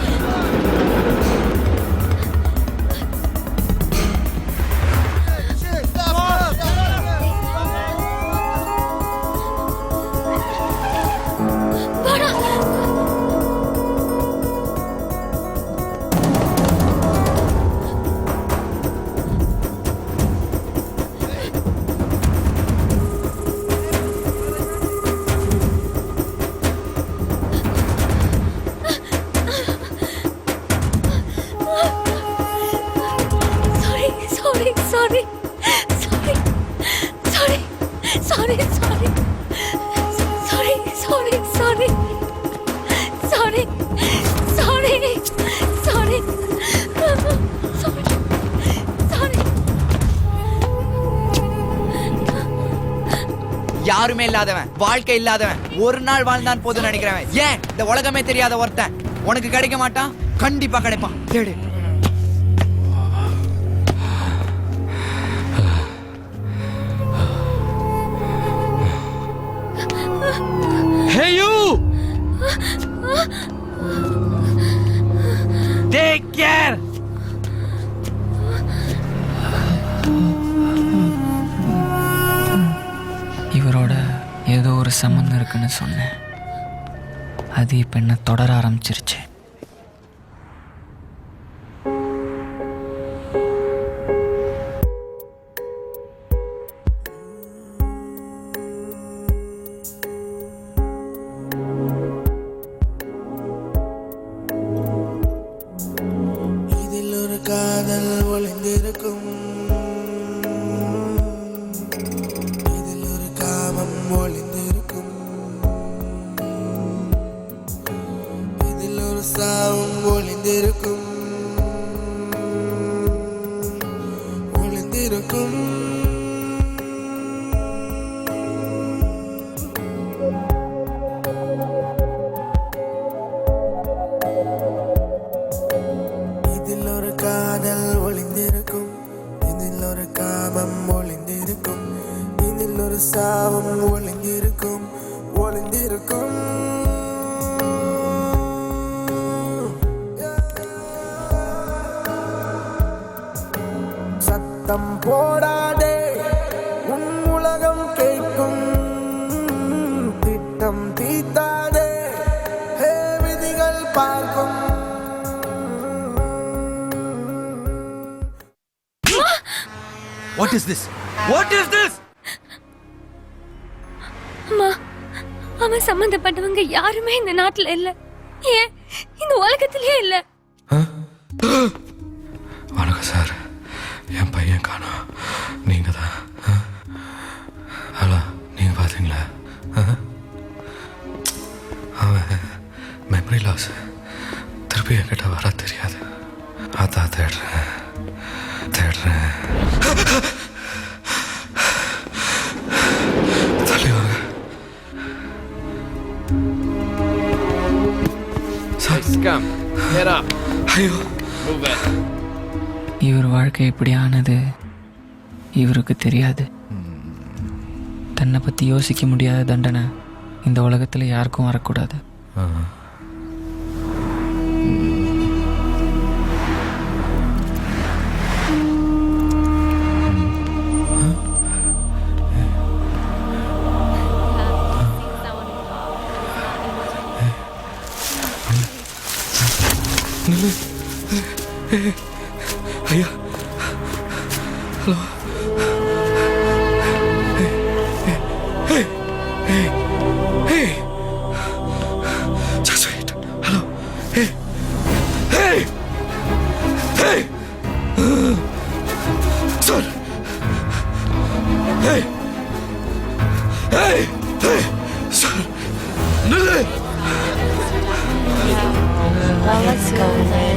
வாடா. யாருமே இல்லாதவன், வாழ்க்கை இல்லாதவன், ஒரு நாள் வாழ்ந்தான் போதும் நினைக்கிறவன், ஏன் இந்த உலகமே தெரியாத ஒருத்தன் உனக்கு கிடைக்க மாட்டான்? கண்டிப்பா கிடைப்பான். தேடு. Hey you! Take care! இவரோட ஏதோ ஒரு சம்மந்தம் இருக்குன்னு சொன்னேன். அது இப்போ என்ன தொடர ஆரம்பிச்சிருச்சு. இதில் ஒரு காதல் ஒளிந்திருக்கும், இதில் ஒரு காமம் ஒளிந்திருக்கும், இதில் ஒரு ஒளிந்திருக்கும் ஒளிந்திருக்கும் சத்தம் போடாதே உன் உலகம் கேட்கும் திட்டம் தீத்தாதே ஹே விதிகள் பார்க்கும் What is this? What is this? அம்மா அவன் சம்பந்தப்பட்டவங்க யாருமே இந்த நாட்டுல இல்ல, ஏன் இந்த உலகத்திலேயே இல்ல. வணக்கம் சார், என் பையன் காணோம். நீங்க தான்? ஹலோ, நீங்க பாத்தீங்களா? அவன் மெமரி லாஸ், திருப்பி என்கிட்ட வர தெரியாது. அதான் தேடுறேன். தள்ளி வாங்க. ஐயோ, இவர் வாழ்க்கை எப்படி ஆனது இவருக்கு தெரியாது. தன்னை பற்றி யோசிக்க முடியாத தண்டனை இந்த உலகத்தில் யாருக்கும் வரக்கூடாது. ஐயா, hello. Just wait. Hello. Hey. Sir. Hey. Sir. Nille. Well, let's go there.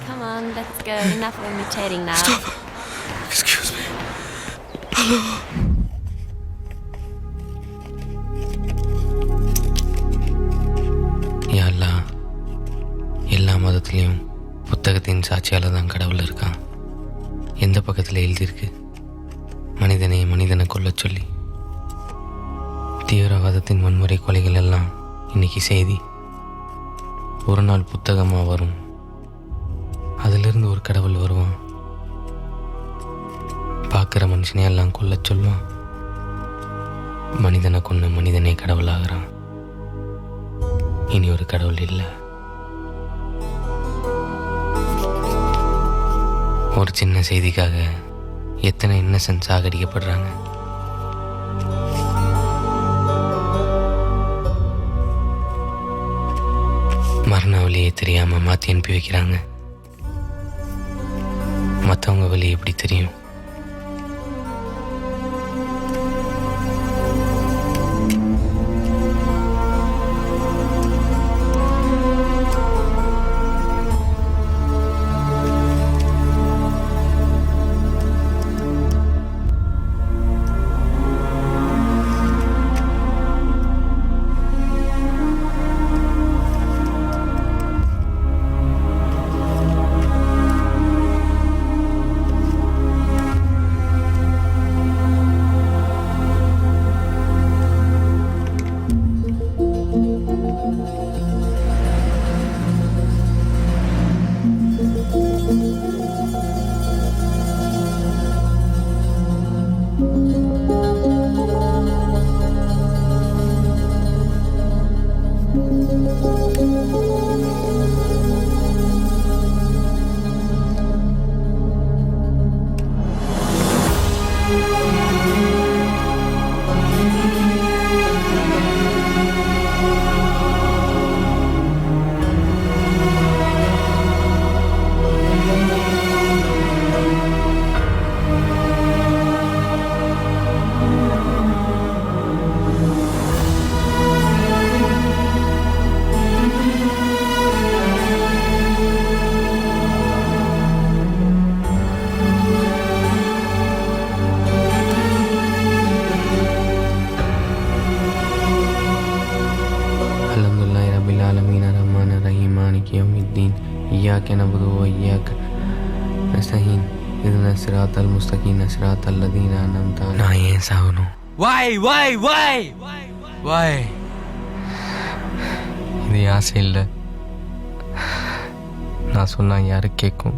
Come on, let's go. Enough of imitating now. Stop. Excuse me. Hello. யாரெல்லாம் எல்லா மதத்துலேயும் புத்தகத்தின் சாட்சியால் தான் கடவுள் இருக்கான். எந்த பக்கத்தில் எழுதியிருக்கு மனிதனை கொல்லச் சொல்லி? தீவிரவாதத்தின் வன்முறை கொலைகள் எல்லாம் இன்னைக்கு செய்தி. ஒரு நாள் புத்தகமாக வரும், அதிலிருந்து ஒரு கடவுள் வருவான். பார்க்குற மனுஷனே எல்லாம் கொல்லச் சொல்லுவான். மனிதனை கொன்று மனிதனே கடவுளாகிறான். இனி ஒரு கடவுள் இல்லை. ஒரு சின்ன செய்திக்காக எத்தனை இன்னசென்ட் சாகடிக்கப்படுறாங்க. மரண வழியே தெரியாமல் மாற்றி அனுப்பி வைக்கிறாங்க. மற்றவங்க வழி எப்படி தெரியும்? إياك نعبد وإياك نستعين اهدنا الصراط المستقيم صراط الذين أنعمت عليهم. நான் ஏன் சாகணும்? Why? இது ஆசை இல்லை. நான் சொன்னா யாரு கேட்கும்?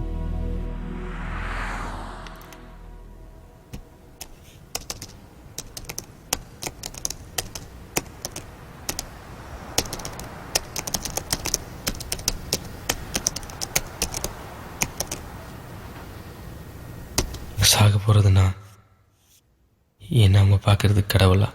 சாக போகிறதுனா என்ன நம்ம பார்க்கறது கடவுளா?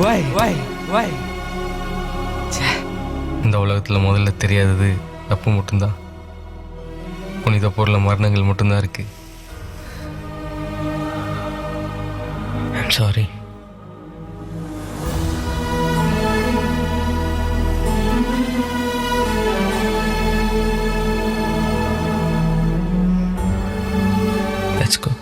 Why? இந்த உலகத்தில் முதல்ல தெரியாதது தப்பு மட்டும்தான். புனித பொருள மரணங்கள் மட்டும்தான் இருக்கு. I'm sorry. Let's go.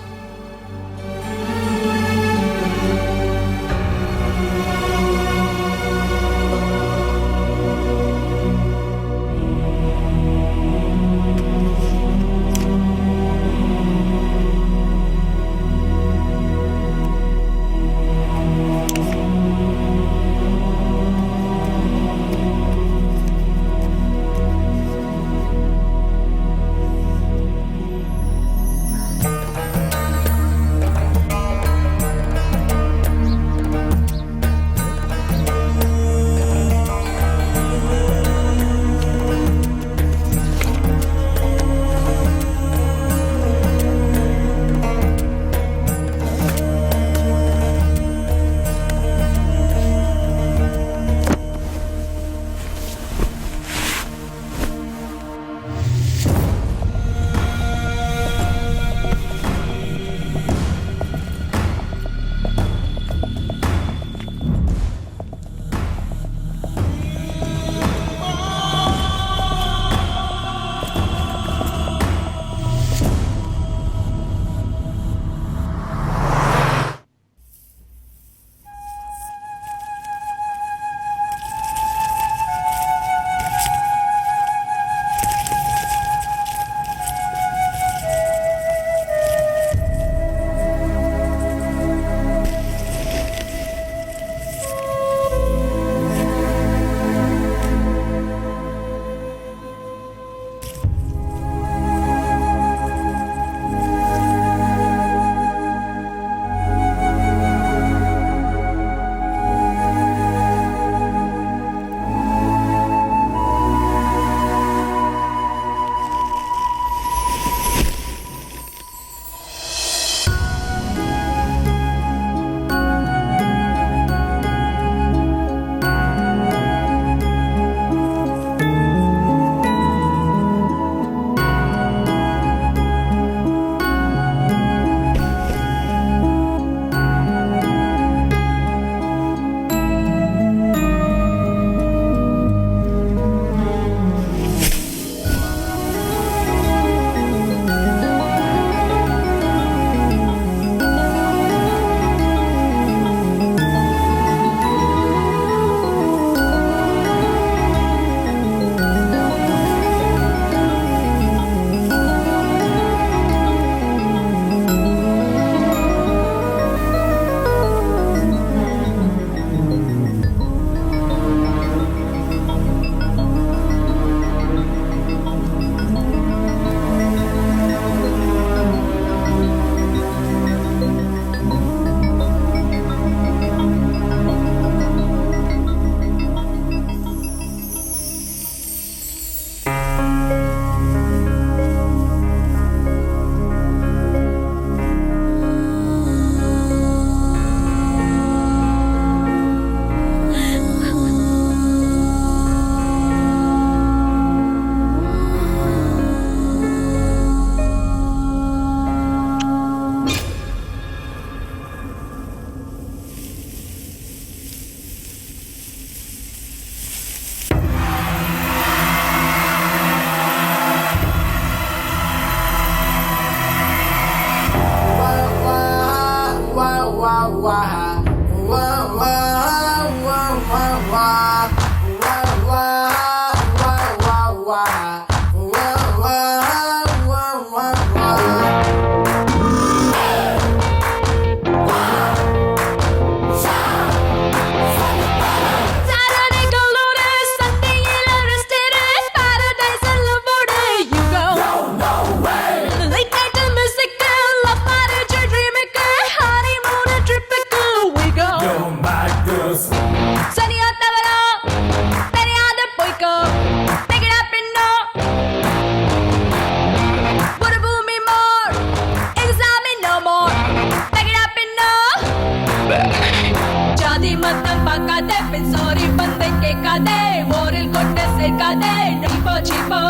வார்த்தை கேட்காதே ஓரில் கொண்டு சேர்க்காதே சீப்போ சீப்போ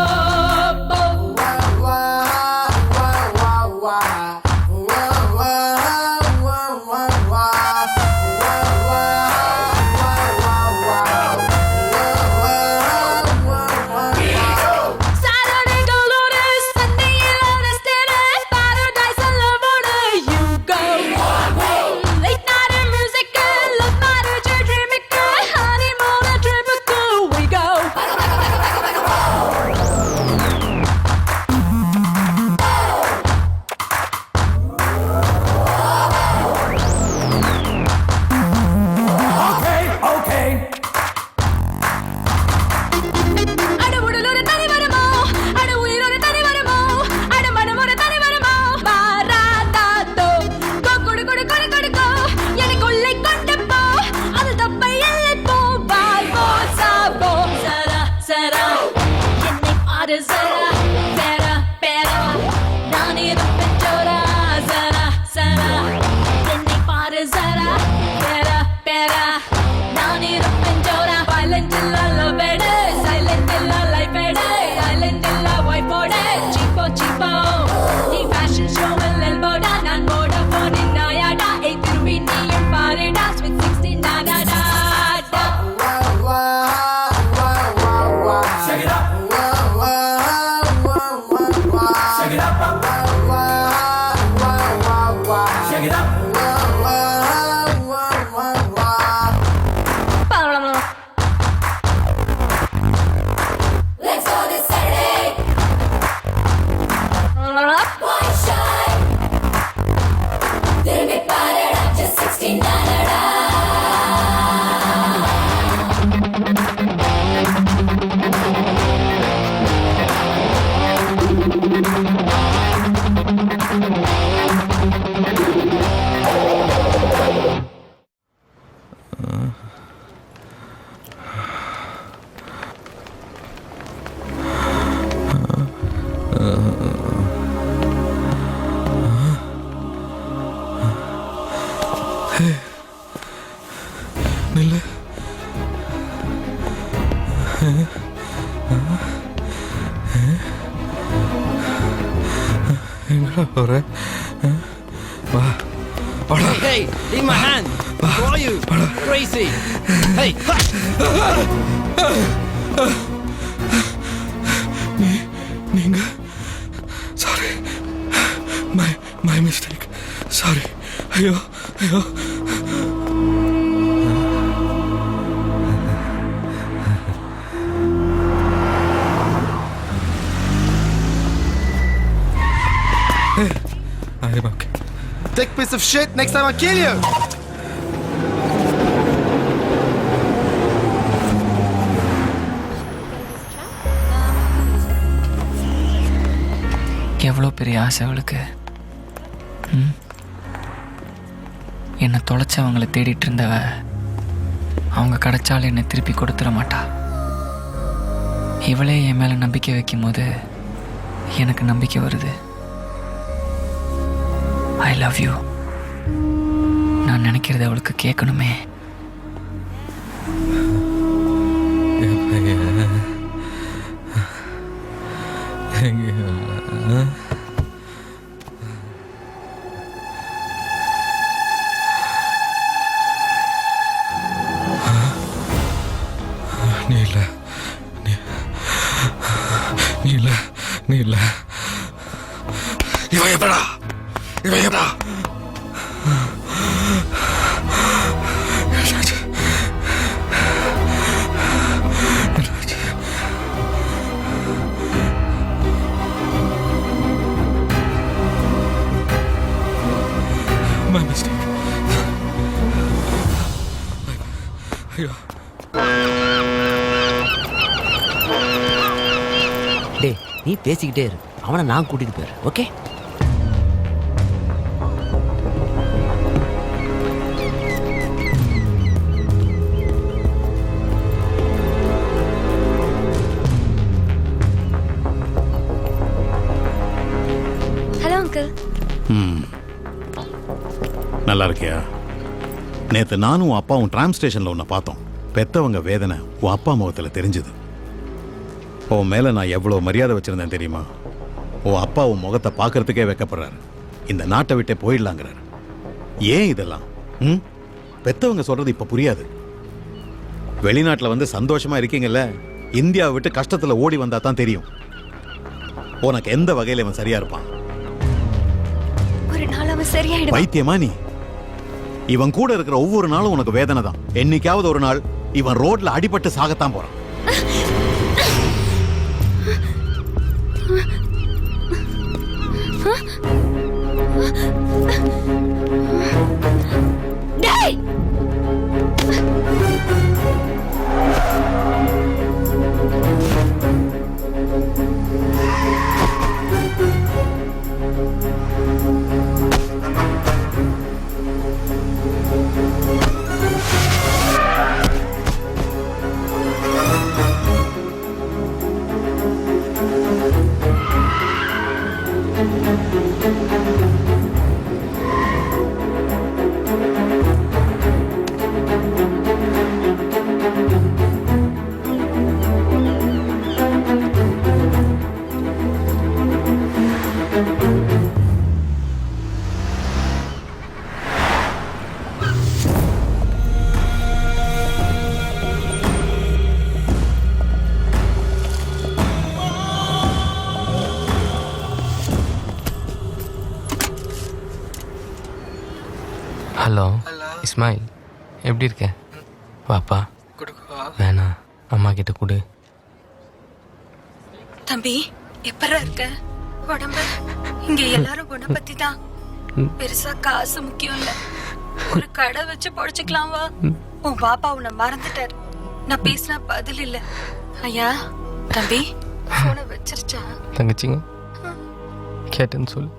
Hey, leave my hand. Who are you? Crazy. Hey. நீங்க சாரி மை மிஸ்டேக் சாரி ஐயோ ஐயோ I'm okay. Dick piece of shit, next time I'll kill you! எவ்வளோ பெரிய ஆசை அவளுக்கு. என்னை தொலைச்சவங்களை தேடிட்டு இருந்தவ அவங்க கிடைச்சாலும் என்னை திருப்பி கொடுத்துட மாட்டா. இவளே என் மேலே நம்பிக்கை வைக்கும் போது எனக்கு நம்பிக்கை வருது. I love you. நான் நினைக்கிறது அவளுக்கு கேட்கணுமே. நீ இல்ல இவன் எப்படா My mistake. ஐயோ டே நீ பேசிக்கிட்டே இரு, அவனை நான் கூட்டிட்டு போயிடுறேன். ஓகே? Hello uncle. நல்லா இருக்கியா? நேற்று நானும் அப்பாவும் ட்ராம் ஸ்டேஷனில் ஒன்று பார்த்தோம். பெத்தவங்க வேதனை உன் அப்பா முகத்தில் தெரிஞ்சுது. உன் மேலே நான் எவ்வளோ மரியாதை வச்சுருந்தேன் தெரியுமா? உன் அப்பா உன் முகத்தை பார்க்கறதுக்கே வைக்கப்படுறாரு. இந்த நாட்டை விட்டே போயிடலாங்கிறாரு. ஏன் இதெல்லாம்? பெத்தவங்க சொல்கிறது இப்போ புரியாது. வெளிநாட்டில் வந்து சந்தோஷமாக இருக்கீங்கல்ல, இந்தியாவை விட்டு கஷ்டத்தில் ஓடி வந்தா தான் தெரியும் உனக்கு எந்த வகையில் இவன் சரியா இருப்பான். ஒரு நாள் அவன் சரியாயிடுவான். வைத்தியமா நீ? இவன் கூட இருக்கிற ஒவ்வொரு நாளும் உனக்கு வேதனை தான். என்னைக்காவது ஒரு நாள் இவன் ரோட்ல அடிபட்டு சாகத்தான் போறான். டேய்! ஹலோ இஸ்மாயில், எப்படி இருக்க? வாப்பா. வேணா, அம்மா கிட்ட கொடு. தம்பி, எப்பரா இருக்க? உடம்பு இங்க எல்லாரும் உன்னை பத்தி தான். பெருசா காசு முக்கியம் இல்ல, ஒரு கடை வச்சு பொழைச்சுக்கலாம் வா. உன் பாப்பா உன்னை மறந்துட்டாரு. நான் பேசினா பதில் இல்ல. ஐயா தம்பி, போனை வச்சிருச்சா? தங்கச்சிங்க கேட்டேன்னு சொல்லு.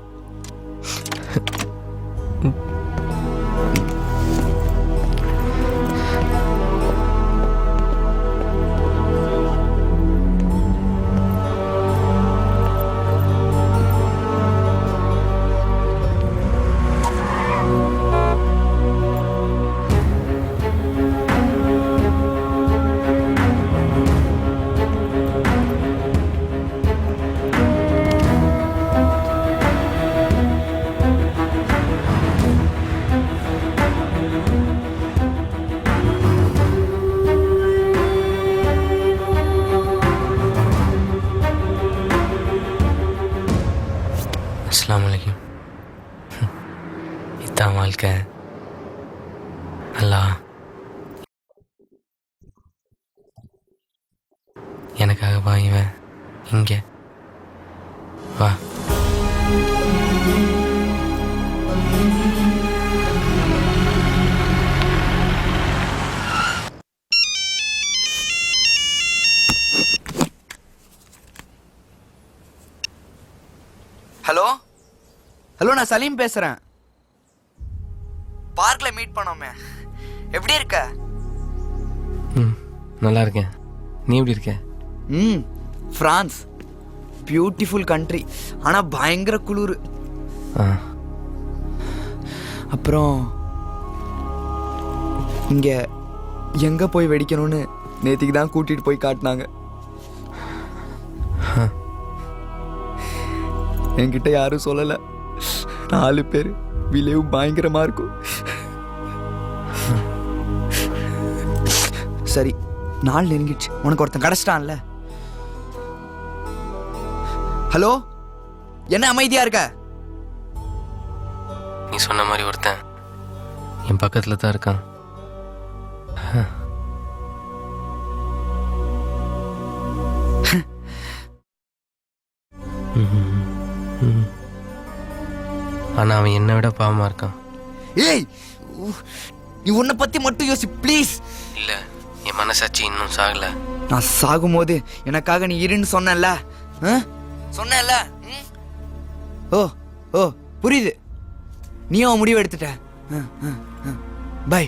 அஸ்ஸலாமுஅலைக்கும். இதான் வாழ்க்கை. அல்லா எனக்காக வா. இவன் இங்கே வா. ஹலோ ஹலோ, நான் சலீம் பேசுறேன். பார்க்ல மீட் பண்ணோமே, எப்படி இருக்க? நல்லா இருக்கேன். நீ எப்படி இருக்க? பிரான்ஸ் பியூட்டிஃபுல் கண்ட்ரி, ஆனா பயங்கர குளிர். அப்புறம் இங்க எங்க போய் வெடிக்கணும்னு நேத்திக்கு தான் கூட்டிட்டு போய் காட்டினாங்க. என்கிட்ட யாரும் சொல்லல. 4 பேர் விளைவு பயங்கரமா இருக்கும். சரி, நாள் நெருங்கிடுச்சு. உனக்கு ஒருத்தன் கிடைச்சிட்டான்ல. ஹலோ, என்ன அமைதியா இருக்க? நீ சொன்ன மாதிரி ஒருத்தன் என் பக்கத்துல தான் இருக்கான். ஆனா அவன் என்னை விட பாவமா இருக்கான். ஏய், நீ உன்னை பத்தி மட்டும் யோசி ப்ளீஸ். இல்ல, என் மனசாட்சி இன்னும் சாகல. நான் சாகும்போது எனக்காக நீ இருன்னு சொன்னல. சொன்னல. ஓ ஓ புரியுது. நீயும் முடிவு எடுத்துட்ட. பை.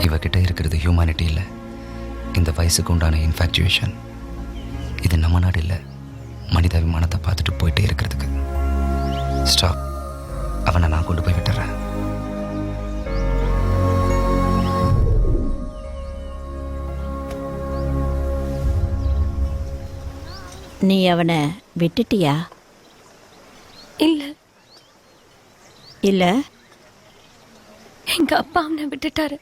இவகிட்ட இருக்கிறது ஹியூமனிட்டி இல்லை, இந்த வயசுக்கு உண்டான இன்ஃபேக்சுவேஷன். இது நம்ம நாடு இல்லை, மனிதாபிமானத்தை பார்த்துட்டு போயிட்டே இருக்கிறதுக்கு. ஸ்டாப், அவனை நான் கொண்டு போய் விட்டுறேன். நீ அவனை விட்டுட்டியா? இல்ல இல்ல, எங்க அப்பா அவனை விட்டுட்டாரு.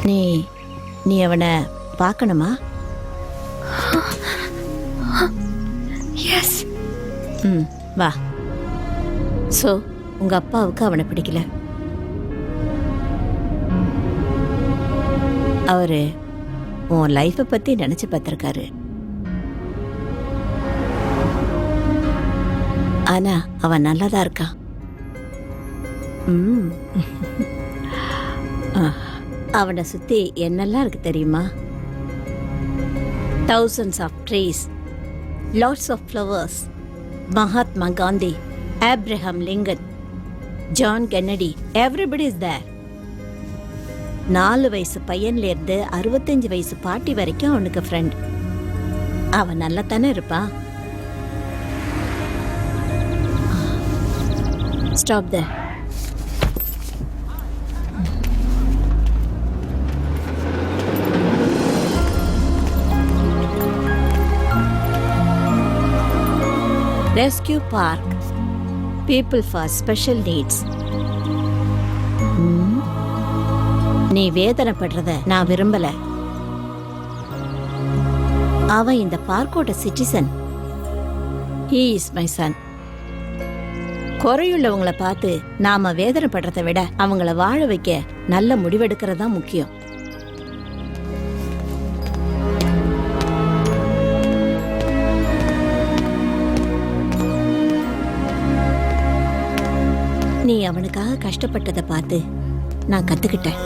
நீ நீ அவனை பார்க்கணுமா? எஸ். வா. ஸோ உங்க அப்பாவுக்கு அவனை பிடிக்கல. அவரு உன் லைஃப்பை பத்தி நினைச்சு பார்த்துருக்காரு. ஆனா அவன் நல்லதா இருக்கான். அவனை சுத்தி என்னெல்லாம் இருக்கு தெரியுமா? thousands of trees, lots of flowers, Mahatma Gandhi, Abraham Lincoln, John Kennedy, everybody is there. 4 வயசு பையன்ல இருந்து 65 வயசு பாட்டி வரைக்கும் அவனுக்கு ஃப்ரெண்ட். அவன் நல்லா தானே இருப்பான். Stop there. Rescue Park, people for special needs. நீ வேதனைப்படுறத நான் விரும்பல. அவன் இந்த பார்க்கோட citizen. He is my son. குறையுள்ளவங்களை பார்த்து நாம வேதனைப்படுறதை விட அவங்கள வாழ வைக்க நல்ல முடிவெடுக்கிறது தான் முக்கியம். நீ அவனுக்காக கஷ்டப்பட்டதை பார்த்து நான் கத்துக்கிட்டேன்.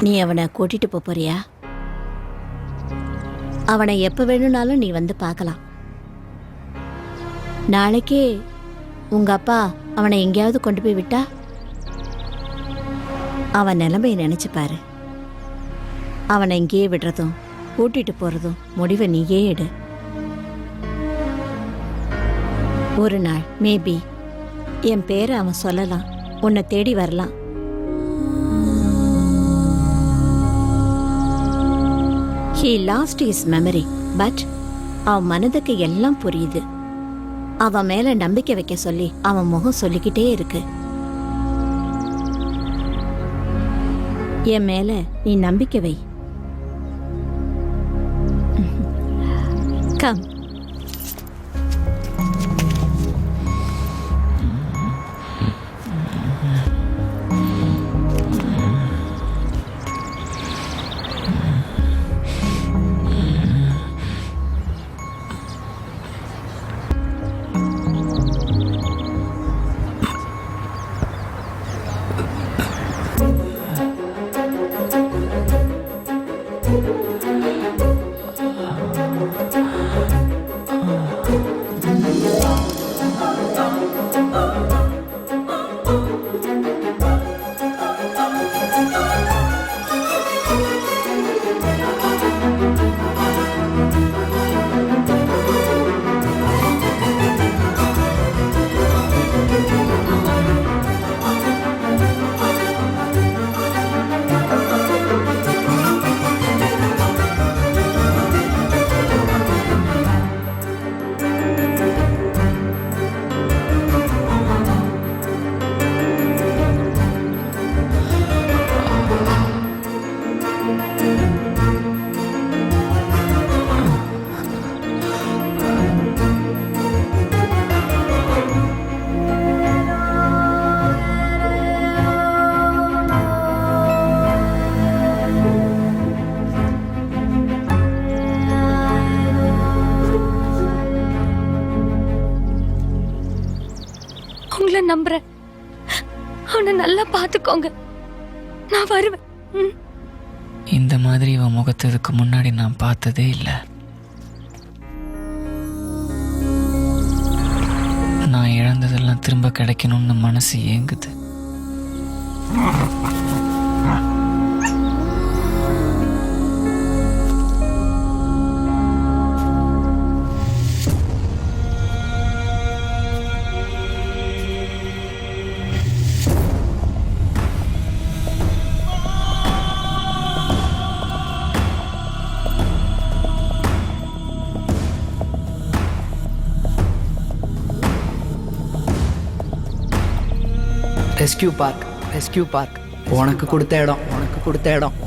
நீ அவனை கூட்டிட்டு போறியா? அவனை எப்ப வேணும்னாலும் நீ வந்து பார்க்கலாம். நாளைக்கே உங்க அப்பா அவனை எங்கேயாவது கொண்டு போய் விட்டா அவன் நிலைமையை நினைச்சு பாரு. அவனை இங்கேயே விடுறதும் கூட்டிட்டு போறதும் முடிவை நீயே எடு. ஒரு நாள் மேபி என் பேரை அவன் சொல்லலாம், உன்னை தேடி வரலாம். He lost his memory, but அவன் மனதுக்கு எல்லாம் புரியுது. அவன் மேல நம்பிக்கை வைக்க சொல்லி அவன் முகம் சொல்லிக்கிட்டே இருக்கு. என் மேல நீ நம்பிக்கை வை. கம். நம்புறேன். அவனை நல்லா பாத்துக்கோங்க. நான் வருவேன். இந்த மாதிரி இவன் முகத்தை இதுக்கு முன்னாடி நான் பார்த்ததே இல்லை. நான் இழந்ததெல்லாம் திரும்ப கிடைக்கணும்னு மனசு ஏங்குது. Rescue park, rescue park. உனக்கு கொடுத்த இடம், உனக்கு கொடுத்த இடம்.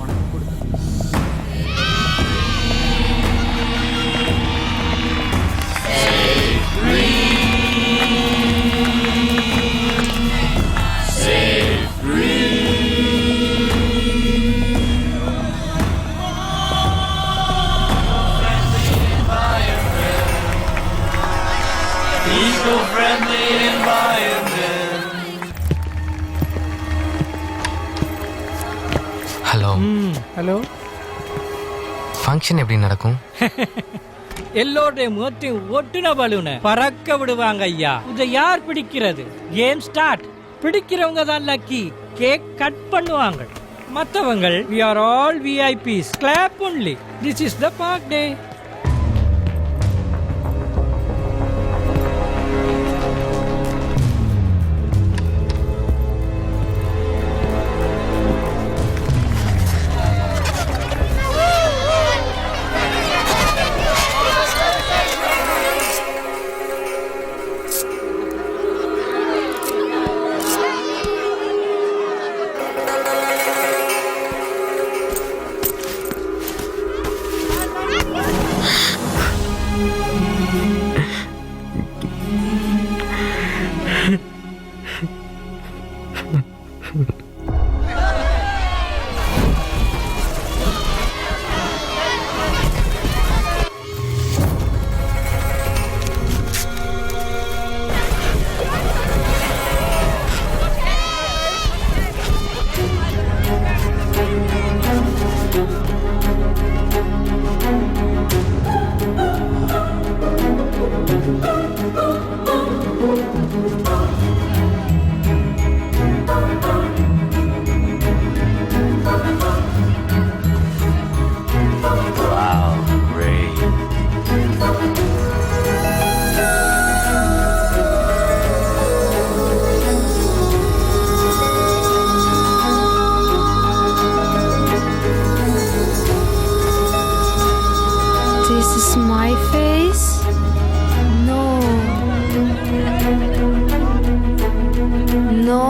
Eco-friendly environment. Hello. Hello. Function எப்படி நடக்கும்? எல்லோருடைய முகத்தையும் ஒட்டுன பலூனை பறக்க விடுவாங்க ஐயா. இதை யார் பிடிக்கிறது? Game start. பிடிக்கிறவங்க தான் லக்கி. கேக் கட் பண்ணுவாங்க. மற்றவங்க we are all VIPs. Clap only. This is the park day. This is my face? No. No.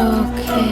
Okay.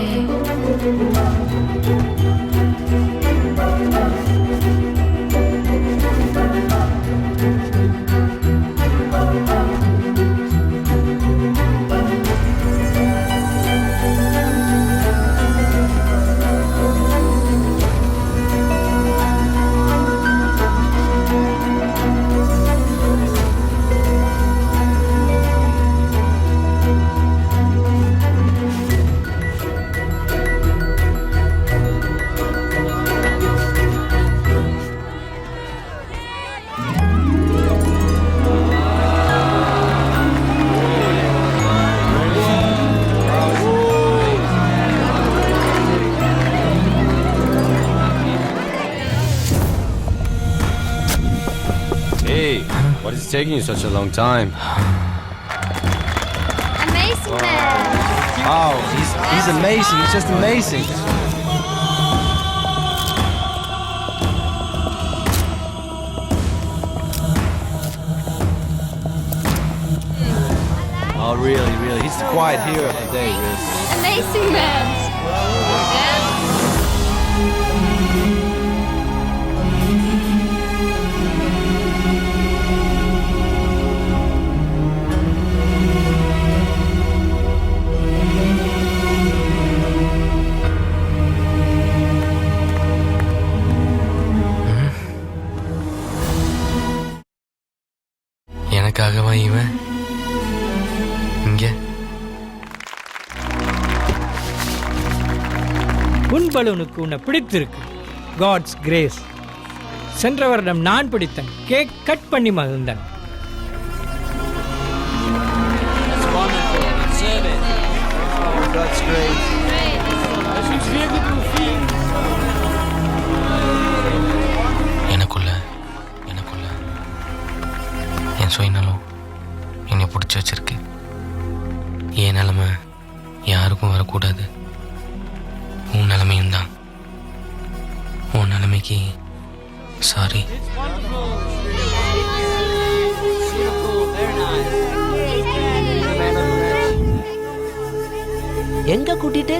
Hey, what is taking you such a long time? Amazing man. Oh, he's amazing. He's just amazing. Oh, really, really. He's the quiet hero of the day, really. Amazing man. இதுக்காகவா இவன் இங்கே? உன் பலூனுக்கு உன்னை பிடித்திருக்கு. God's grace. சென்ற வருடம் நான் பிடித்தேன். கேக் கட் பண்ணி மகிழ்ந்தேன். எனக்குள்ள என் சுயநலம் என்னை பிடிச்சி வச்சிருக்கு. என் நிலைமை யாருக்கும் வரக்கூடாது. உன் நிலைமையும் தான். உன் நிலைமைக்கு சாரி. எங்க கூட்டிட்டு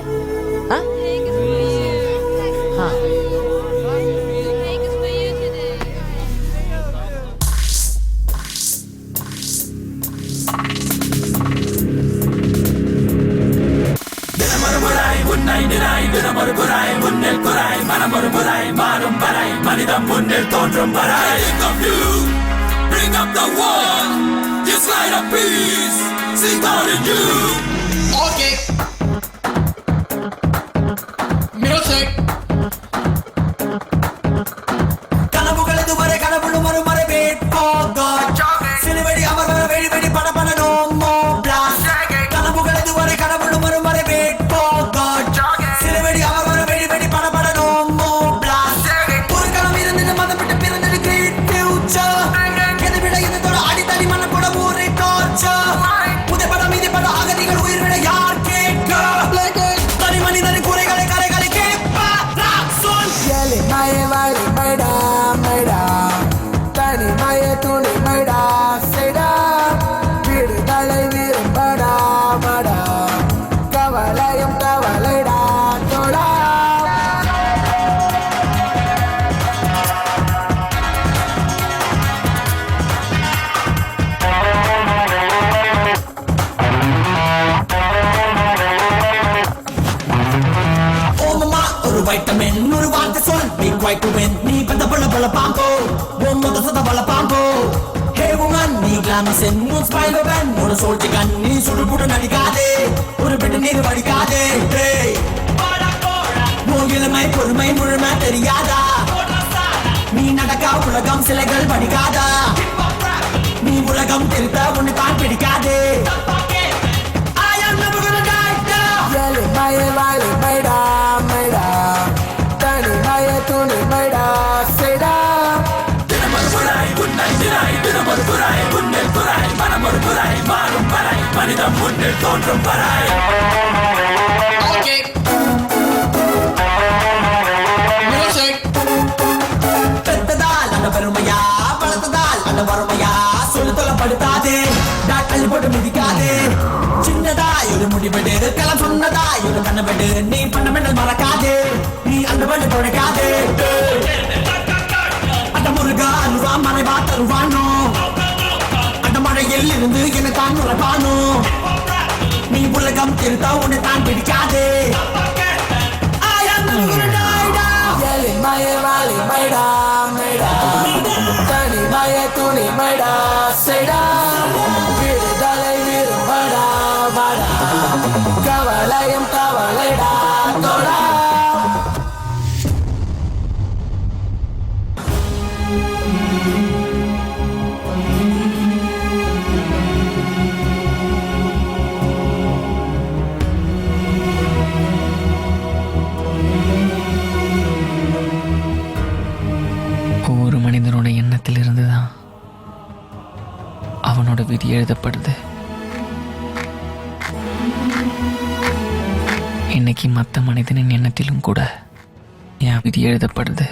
மனிதம் முன்னில் தோன்றும் வரை. Bring up the war, this light of peace, see God in you. Okay. Music. கனவுகள் இதுவரை கனவுள்ள மறுமறை wait for God. சிலுவடி அமர் வர வெடி வெடி பட பட no more blast. கனவுகள் இதுவரை கனவுள்ள மறுமறை wait for God. சிலுவடி அமர் வர வெடி வெடி பட பட no more blast. ஒரு களம் இருந்தது மதம் விட்டு பிறந்தது great future. எது விட இது தொட அடித்தடி மன கூட ஊரை torture. புதைப்படம் மீதி பட அகதிகள் உயிர் விட யார் கேட்க? தனி மனிதனின் குறைகளை கரைகளை கேட்பாரா சொல். ஏழை மாய வாழை மைடா மைடா தனி மாய துணி மைடா செய்டா விடுதலை விரும்படா மடா கவலையும் கவலைடா தோடா. ஓமமா ஒரு வைட்டமின் ஒரு வார்த்தை சொல் நீ quite to win. நீ பந்த பல பல பாம்போ உன் முத சத பல பாம்போ. ஹே woman நீ கிளாமசன் உன் ஸ்மைல் வென் ஒரு சோல்ஜி கன் நீ சுடு புடு நடிக்காதே ஒரு விட்டு நீர் வடிக்காதே. உன் இளமை பொறுமை முழுமை தெரியாதா? நீ நடக்கா உலகம் சிலைகள் படிக்காதா? நீ உலகம் திருத்த உன்னை தான் பிடிக்காதே. I am never gonna die down. ஏழை மாய வாழை மைடா மைடா தனி மாய துணி மைடா செய்டா தினமொரு புறாய் உன்னை திராய் தினமொரு புறாய் உன்னில் புறாய் மனமொரு புறாய் மாறும் வரை மனிதம் முன்னில் தோன்றும் வரை. பெத்ததால் அந்த பெருமையா வளர்த்ததால் அந்த வறுமையா சொல்லு தொலைப்படுத்தாதே. டாக்டர் போட்டு மிதிக்காதே. சின்னதாய் ஒரு முடிவெடு கலம் சொன்னதாய் ஒரு கண்ணவெடு. நீ பண்ண மெண்டல் மறக்காதே. நீ அந்த பண்ணு தொடைக்காதே. அந்த முருகா அல்வா மறைவா தருவானோ. அந்த மழையில் இருந்து என்னை தான் உறப்பானோ. நீ உலகம் திருத்த உன்னை தான் பிடிக்காதே. ஏழை மாய வாழை மைடா மைடா தனி மாய துணி மைடா செய்டா விடுதலை விரும்படா மடா கவலையும் கவலைடா தோடா. ஒவ்வொரு மனிதனோட எண்ணத்திலிருந்து தான் அவனோட விதி எழுதப்படுது. இன்னைக்கு மற்ற மனிதனின் எண்ணத்திலும் கூட என் விதி எழுதப்படுது.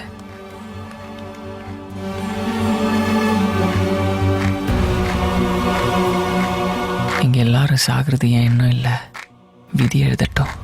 இங்க எல்லாரும் சாகிறது என் எண்ணம் இல்லை, விதி எழுதட்டும்.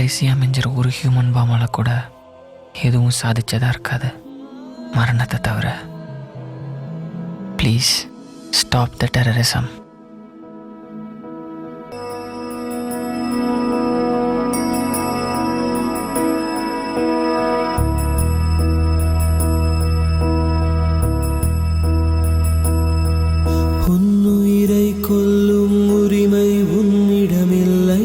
கடைசியாக மிஞ்சிற ஒரு ஹியூமன் பாமால கூட எதுவும் சாதிச்சதா இருக்காது மரணத்தை தவிர. Please stop the terrorism. உன்னுயிரை கொல்லும் உரிமை உன்னிடமில்லை.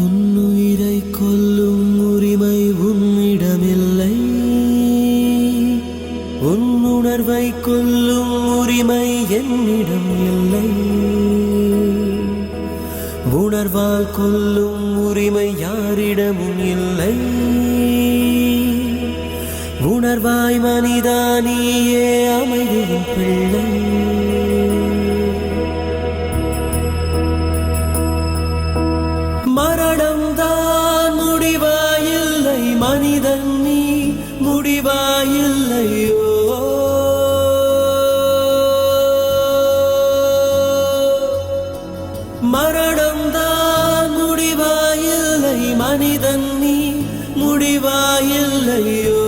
உன்னுயிரை கொல்லும் உரிமை உன்னிடமில்லை. உன்னுணர்வை கொல்லும் உரிமை என்னிடம் இல்லை. உணர்வால் கொல்லும் உரிமை யாரிடமும் இல்லை. உணர்வாய் மனிதா நீயே அமைதியின் பிள்ளை. மரணம்தான் முடிவாயில்லை மனிதன் நீ முடிவாயில்லையோ. மரணம்தான் முடிவாயில்லை மனிதன் நீ முடிவாயில்லையோ.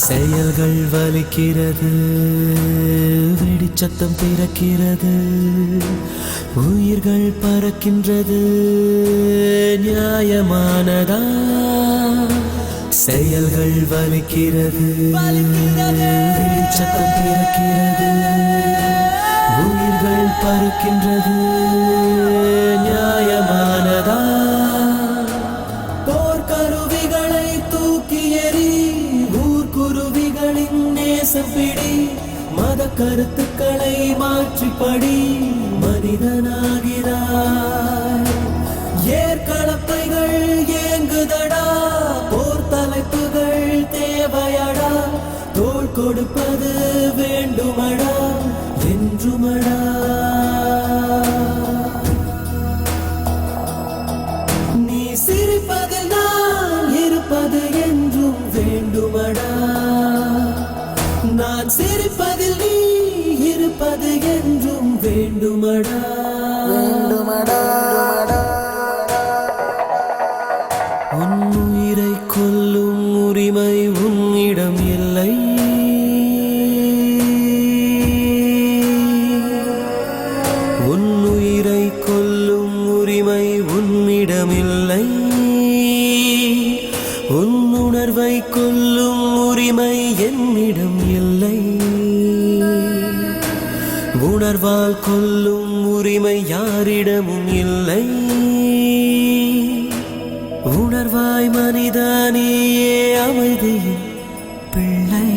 செயல்கள் வலிக்கிறது, வெடிச்சத்தம் பிறக்கிறது, உயிர்கள் பறக்கின்றது, நியாயமானதா? செயல்கள் வலிக்கிறது, வெடிச்சத்தம் பிறக்கிறது, உயிர்கள் பறக்கின்றது, நியாயமானதா? போர்க்கருவிகளை தூக்கி எறி, ஊர்க்குருவிகளின் நேசப்பிடி, மத கருத்துக்களை மாற்றிப்படி, மனிதனாகிறாய். ஏற்களப்பைகள் ஏங்குதடா, போர் தலைப்புகள் தேவையடா, தோள் கொடுப்பது வேண்டுமடா என்றுமடா. நீ சிரிப்பதில் நான் இருப்பது என்றும் வேண்டுமடா. நான் சிரிப்பதில் நீ இருப்பது என்றும் வேண்டுமடா. உன்னுயிரை கொல்லும் உரிமை உன்னிடம் இல்லை. உன்னுயிரை கொல்லும் உரிமை உன்னிடமில்லை. உன்னுணர்வை கொல்லும் உரிமை என்னிடம் இல்லை. உணர்வால் கொல்லும் உரிமை யாரிடமும் இல்லை. உணர்வாய் மனிதா நீயே அமைதியின் பிள்ளை.